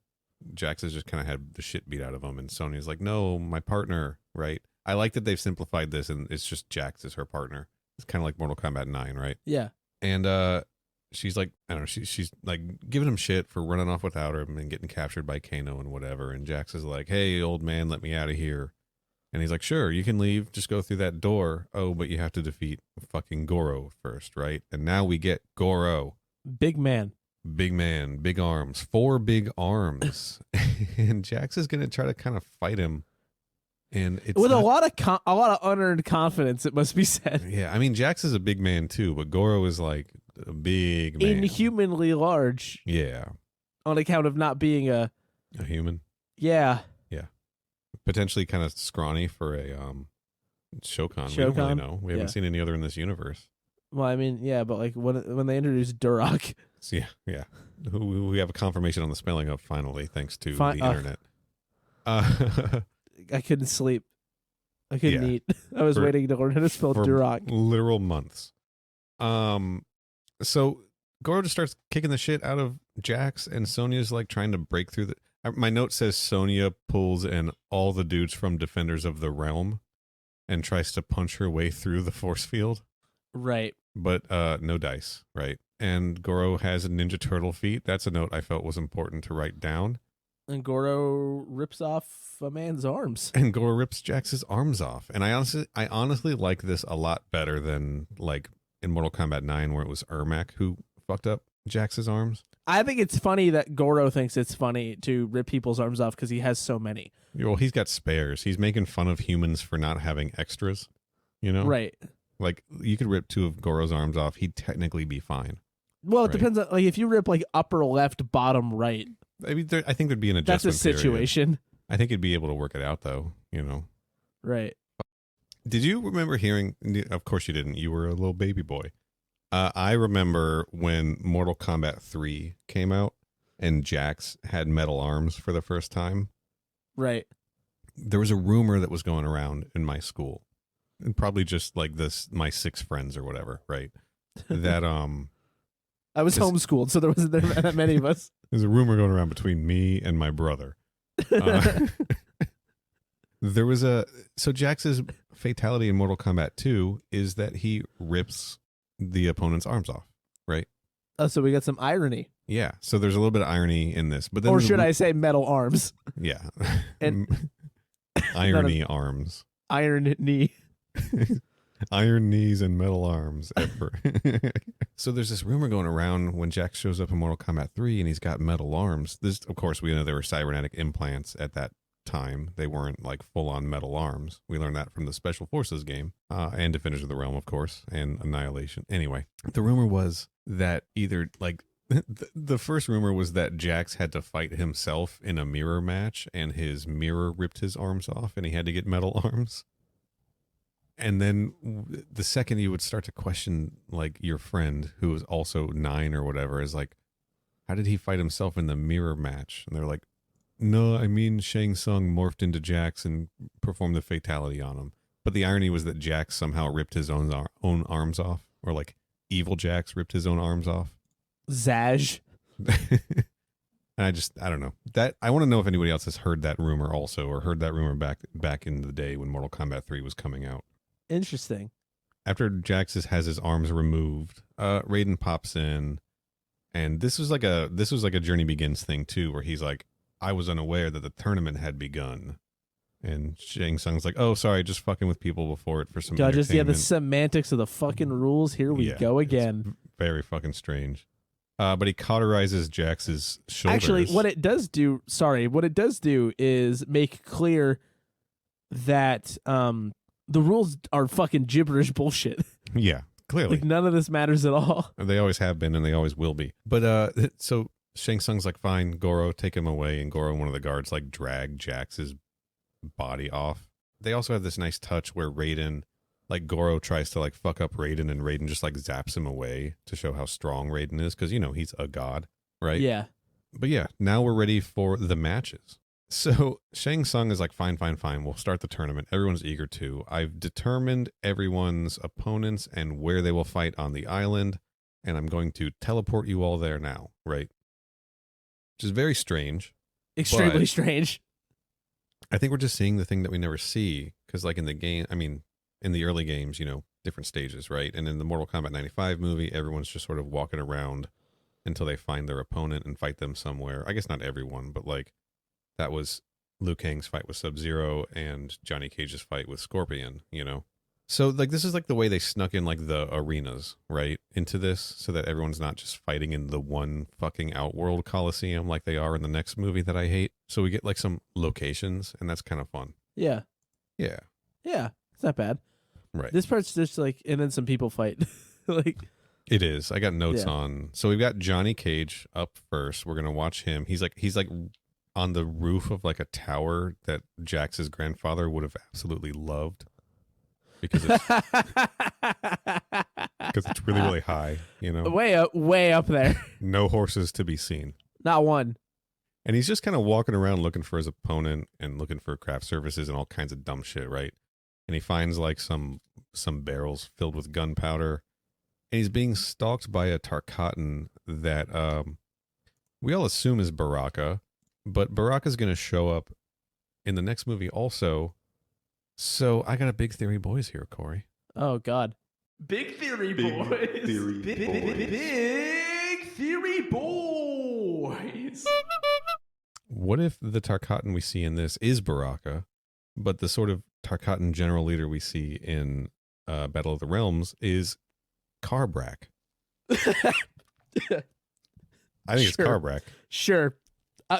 Jax has just kind of had the shit beat out of him, and Sonya's like, no, my partner, right? I like that they've simplified this, and it's just Jax is her partner. It's kind of like Mortal Kombat 9, right? Yeah. And she's like, I don't know, she's like giving him shit for running off without him and getting captured by Kano and whatever. And Jax is like, hey, old man, let me out of here. And he's like, sure, you can leave. Just go through that door. Oh, but you have to defeat fucking Goro first, right? And now we get Goro. Big man. Big man, big arms, 4 big arms. And Jax is going to try to kind of fight him. And it's with a lot of unearned confidence, it must be said. Yeah, I mean, Jax is a big man too, but Goro is like a big man. Inhumanly large. Yeah. On account of not being a human. Yeah. Yeah. Potentially kind of scrawny for a Shokan. We don't really know. We haven't seen any other in this universe. Well, I mean, yeah, but like when they introduced Duroc. So yeah. Who we have a confirmation on the spelling of finally, thanks to the internet. I couldn't sleep. I couldn't eat. I was waiting to learn how to spell Duroc. Literal months. So Goro just starts kicking the shit out of Jax, and Sonya's like trying to break through the. My note says Sonya pulls in all the dudes from Defenders of the Realm, and tries to punch her way through the force field. Right. But no dice. Right. And Goro has a Ninja Turtle feat. That's a note I felt was important to write down. And Goro rips off a man's arms. And Goro rips Jax's arms off. And I honestly like this a lot better than like in Mortal Kombat 9 where it was Ermac who fucked up Jax's arms. I think it's funny that Goro thinks it's funny to rip people's arms off because he has so many. Well, he's got spares. He's making fun of humans for not having extras, you know? Right. Like, you could rip 2 of Goro's arms off. He'd technically be fine. Well, it depends on, like, if you rip, like, upper left, bottom right. I mean, I think there'd be an adjustment. That's a situation. Period. I think he'd be able to work it out, though, you know? Right. Did you remember hearing, of course you didn't, you were a little baby boy. I remember when Mortal Kombat 3 came out and Jax had metal arms for the first time. Right. There was a rumor that was going around in my school, and probably just like my 6 friends or whatever, right? That I was homeschooled, so there wasn't that many of us. There's a rumor going around between me and my brother. There was so Jax's fatality in Mortal Kombat 2 is that he rips the opponent's arms off, right? Oh, so we got some irony. Yeah, so there's a little bit of irony in this, but then or should I say metal arms? Yeah, and irony arms, iron knee, iron knees and metal arms. So there's this rumor going around when Jax shows up in Mortal Kombat 3 and he's got metal arms. This, of course, we know there were cybernetic implants at that time. They weren't like full-on metal arms. We learned that from the Special Forces game and Defenders of the Realm, of course, and Annihilation. Anyway, the rumor was that either like the first rumor was that Jax had to fight himself in a mirror match and his mirror ripped his arms off and he had to get metal arms. And then the second you would start to question like your friend who was also 9 or whatever is like, how did he fight himself in the mirror match? And they're like, no, I mean Shang Tsung morphed into Jax and performed the fatality on him. But the irony was that Jax somehow ripped his own arms off, or like evil Jax ripped his own arms off. Zaj. And I don't know. That I want to know if anybody else has heard that rumor also, or heard that rumor back in the day when Mortal Kombat 3 was coming out. Interesting. After Jax has his arms removed, Raiden pops in, and this was like a Journey Begins thing too, where he's like, I was unaware that the tournament had begun. And Shang Tsung's like, oh, sorry, just fucking with people before it for some God, entertainment. the semantics of the fucking rules. Here we go again. Very fucking strange. But he cauterizes Jax's shoulders. Actually, what it does do is make clear that the rules are fucking gibberish bullshit. Yeah, clearly. Like, none of this matters at all. They always have been, and they always will be. But so Shang Tsung's like, fine, Goro, take him away. And Goro and one of the guards like drag Jax's body off. They also have this nice touch where Raiden, like Goro tries to like fuck up Raiden, and Raiden just like zaps him away to show how strong Raiden is, because, you know, he's a god, right? Yeah. But yeah, now we're ready for the matches. So Shang Tsung is like, fine, we'll start the tournament. Everyone's eager to. I've determined everyone's opponents and where they will fight on the island, and I'm going to teleport you all there now, right? Which is very strange. Extremely strange. I think we're just seeing the thing that we never see, because like in the game, I mean, in the early games, you know, different stages, right? And in the Mortal Kombat 95 movie, everyone's just sort of walking around until they find their opponent and fight them somewhere. I guess not everyone, but like that was Liu Kang's fight with Sub-Zero and Johnny Cage's fight with Scorpion, you know? So like this is like the way they snuck in like the arenas, right, into this, so that everyone's not just fighting in the one fucking Outworld Coliseum like they are in the next movie that I hate. So we get like some locations, and that's kind of fun. Yeah. Yeah. Yeah. It's not bad. Right. This part's just like, and then some people fight. Like, it is. I got notes on. So we've got Johnny Cage up first. We're gonna watch him. He's like on the roof of like a tower that Jax's grandfather would have absolutely loved, because it's really, really high, you know. Way up there. No horses to be seen. Not one. And he's just kind of walking around looking for his opponent and looking for craft services and all kinds of dumb shit, right? And he finds like some barrels filled with gunpowder, and he's being stalked by a Tarkatan that we all assume is Baraka, but Baraka's going to show up in the next movie also. So I got a big theory, boys, here, Corey. Oh God, big theory, boys. Big theory, boys. What if the Tarkatan we see in this is Baraka, but the sort of Tarkatan general leader we see in Battle of the Realms is Carbrak? I think it's Carbrak. Sure.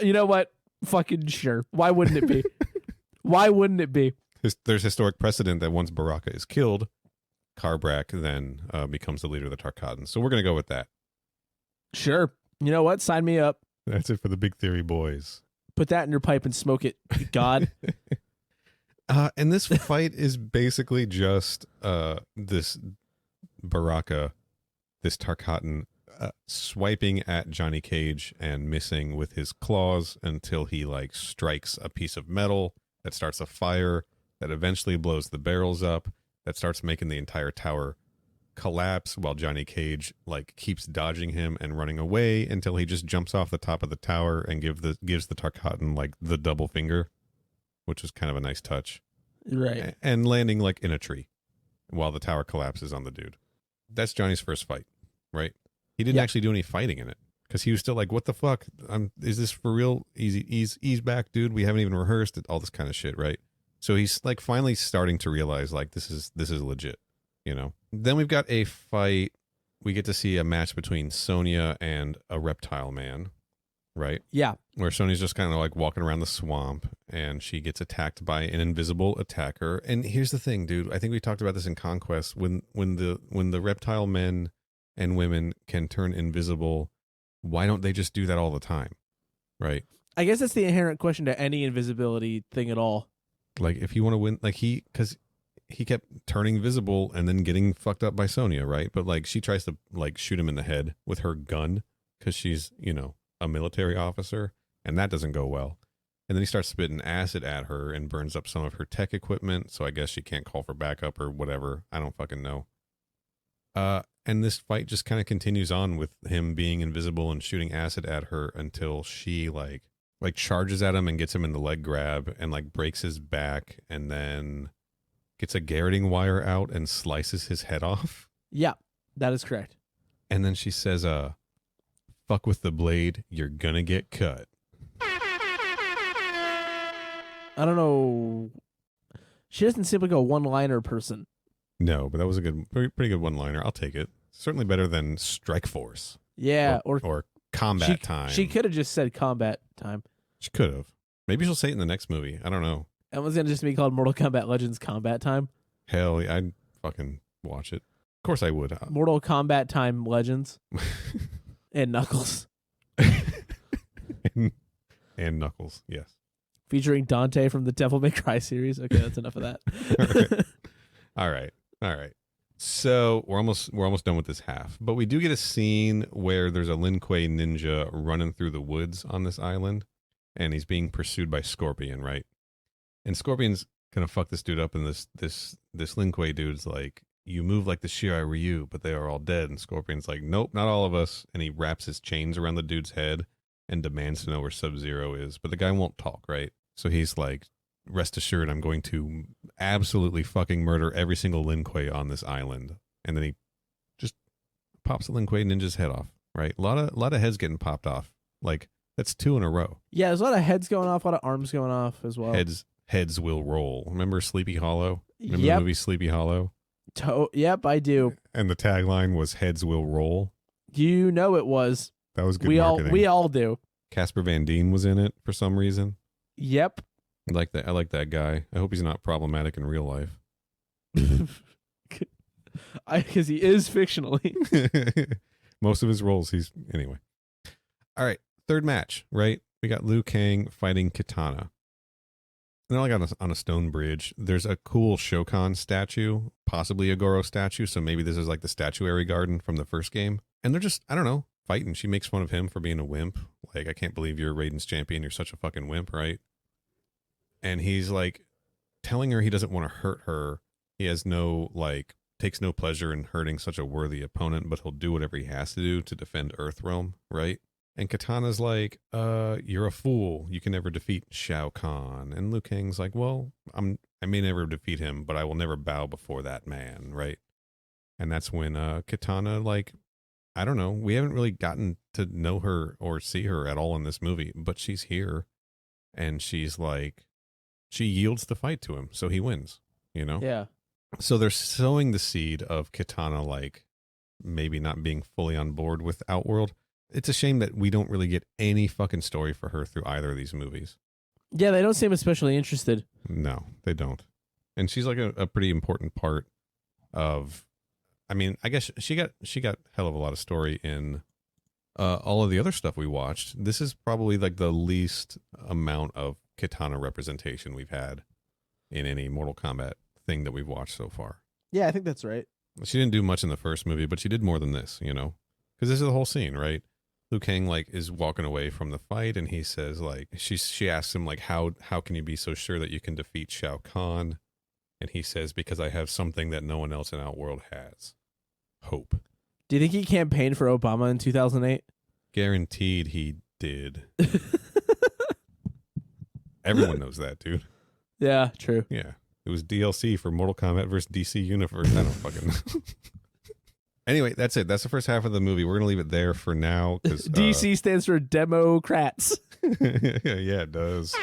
You know what? Fucking sure. Why wouldn't it be? Why wouldn't it be? There's historic precedent that once Baraka is killed, Carbrak then becomes the leader of the Tarkatans. So we're going to go with that. Sure. You know what? Sign me up. That's it for the big theory, boys. Put that in your pipe and smoke it, God. And this fight is basically just this Baraka, this Tarkatan, swiping at Johnny Cage and missing with his claws until he like strikes a piece of metal that starts a fire that eventually blows the barrels up, that starts making the entire tower collapse, while Johnny Cage like keeps dodging him and running away until he just jumps off the top of the tower and gives the Tarkatan like the double finger, which is kind of a nice touch. Right. And landing like in a tree while the tower collapses on the dude. That's Johnny's first fight, right? He didn't actually do any fighting in it, because he was still like, what the fuck? Is this for real? Ease back, dude. We haven't even rehearsed it, all this kind of shit, right? So he's like finally starting to realize like this is legit, you know? Then we've got a fight. We get to see a match between Sonya and a reptile man, right? Yeah. Where Sonya's just kind of like walking around the swamp, and she gets attacked by an invisible attacker. And here's the thing, dude. I think we talked about this in Conquest. When the reptile men and women can turn invisible, why don't they just do that all the time, right? I guess that's the inherent question to any invisibility thing at all. Like, if you want to win, like because he kept turning visible and then getting fucked up by Sonya, right? But like she tries to like shoot him in the head with her gun because she's, you know, a military officer, and that doesn't go well. And then he starts spitting acid at her and burns up some of her tech equipment, so I guess she can't call for backup or whatever. I don't fucking know. And this fight just kind of continues on with him being invisible and shooting acid at her until she like charges at him and gets him in the leg grab and like breaks his back, and then gets a garroting wire out and slices his head off. Yeah, that is correct. And then she says, fuck with the blade, you're gonna get cut. I don't know. She doesn't seem like a one-liner person. No, but that was a pretty good one-liner. I'll take it. Certainly better than Strike Force. Yeah, or Combat Time. She could have just said Combat Time. She could have. Maybe she'll say it in the next movie. I don't know. And was going to just be called Mortal Kombat Legends Combat Time? Hell, I'd fucking watch it. Of course I would. Mortal Kombat Time Legends. And Knuckles. and Knuckles, yes. Featuring Dante from the Devil May Cry series. Okay, that's enough of that. All right. So we're almost done with this half, but we do get a scene where there's a Lin Kuei ninja running through the woods on this island, and he's being pursued by Scorpion, right? And Scorpion's gonna fuck this dude up, and this Lin Kuei dude's like, "You move like the Shirai Ryu, but they are all dead." And Scorpion's like, "Nope, not all of us." And he wraps his chains around the dude's head and demands to know where Sub-Zero is, but the guy won't talk, right? So he's like, "Rest assured, I'm going to absolutely fucking murder every single Lin Kuei on this island." And then he just pops the Lin Kuei ninja's head off, right? A lot of heads getting popped off. Like, that's 2 in a row. Yeah, there's a lot of heads going off, a lot of arms going off as well. Heads will roll. Remember Sleepy Hollow? Remember the movie Sleepy Hollow? Yep, I do. And the tagline was "Heads will roll." You know it was. That was good marketing. We all do. Casper Van Dien was in it for some reason. Yep. I like that guy. I hope he's not problematic in real life. Because he is fictionally. Most of his roles, anyway. All right, third match, right? We got Liu Kang fighting Katana. And they're like on a stone bridge. There's a cool Shokan statue, possibly a Goro statue. So maybe this is like the statuary garden from the first game. And they're just, I don't know, fighting. She makes fun of him for being a wimp. Like, I can't believe you're Raiden's champion. You're such a fucking wimp, right? And he's like telling her he doesn't want to hurt her. He has takes no pleasure in hurting such a worthy opponent, but he'll do whatever he has to do to defend Earthrealm, right? And Katana's like, you're a fool. You can never defeat Shao Kahn. And Liu Kang's like, well, I may never defeat him, but I will never bow before that man, right? And that's when Katana, like, I don't know. We haven't really gotten to know her or see her at all in this movie, but she's here. And she's like, she yields the fight to him, so he wins, you know? Yeah. So they're sowing the seed of Katana, like, maybe not being fully on board with Outworld. It's a shame that we don't really get any fucking story for her through either of these movies. Yeah, they don't seem especially interested. No, they don't. And she's like a pretty important part of, I mean, I guess she got hell of a lot of story in all of the other stuff we watched. This is probably like the least amount of Katana representation we've had in any Mortal Kombat thing that we've watched so far. Yeah, I think that's right. She didn't do much in the first movie, but she did more than this, you know? Because this is the whole scene, right? Liu Kang, like, is walking away from the fight, and he says, like, she asks him, like, how can you be so sure that you can defeat Shao Kahn? And he says, because I have something that no one else in Outworld has. Hope. Do you think he campaigned for Obama in 2008? Guaranteed he did. Everyone knows that, dude. Yeah, true. Yeah. It was DLC for Mortal Kombat versus DC Universe. I don't fucking know. Anyway, that's it. That's the first half of the movie. We're going to leave it there for now. DC stands for Democrats. Yeah, it does.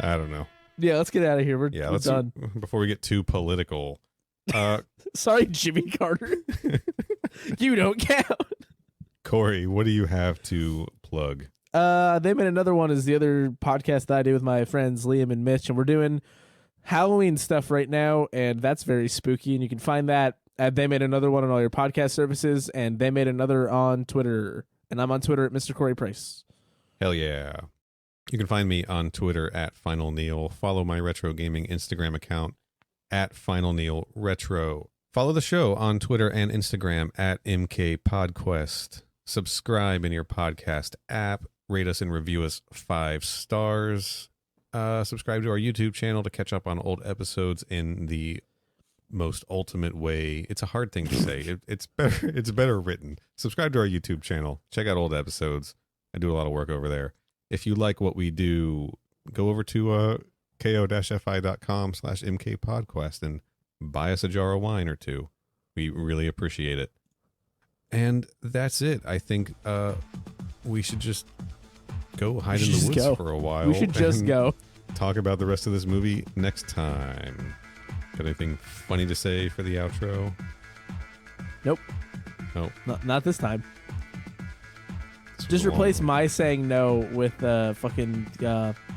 I don't know. Yeah, let's get out of here. We're done. Before we get too political. Sorry, Jimmy Carter. You don't count. Corey, what do you have to plug? They Made Another One is the other podcast that I do with my friends Liam and Mitch, and we're doing Halloween stuff right now, and that's very spooky, and you can find that at They Made Another One on all your podcast services, and They Made Another on Twitter, and I'm on Twitter at Mr. Corey Price. Hell yeah. You can find me on Twitter at Final Neil. Follow my retro gaming Instagram account at Final Neil Retro. Follow the show on Twitter and Instagram at MK Podquest. Subscribe in your podcast app. Rate us and review us 5 stars. Subscribe to our YouTube channel to catch up on old episodes in the most ultimate way. It's a hard thing to say. It's better written. Subscribe to our YouTube channel. Check out old episodes. I do a lot of work over there. If you like what we do, go over to ko-fi.com/mkpodquest and buy us a jar of wine or two. We really appreciate it. And that's it. I think we should just go hide in the woods for a while. We should just go. Talk about the rest of this movie next time. Got anything funny to say for the outro? Nope. Nope. Not this time. Just replace my saying no with fucking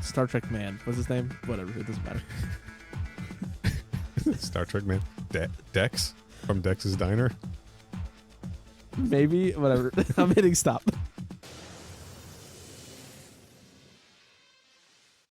Star Trek man. What's his name? Whatever. It doesn't matter. Star Trek man? Dex? From Dex's Diner? Maybe. Whatever. I'm hitting stop.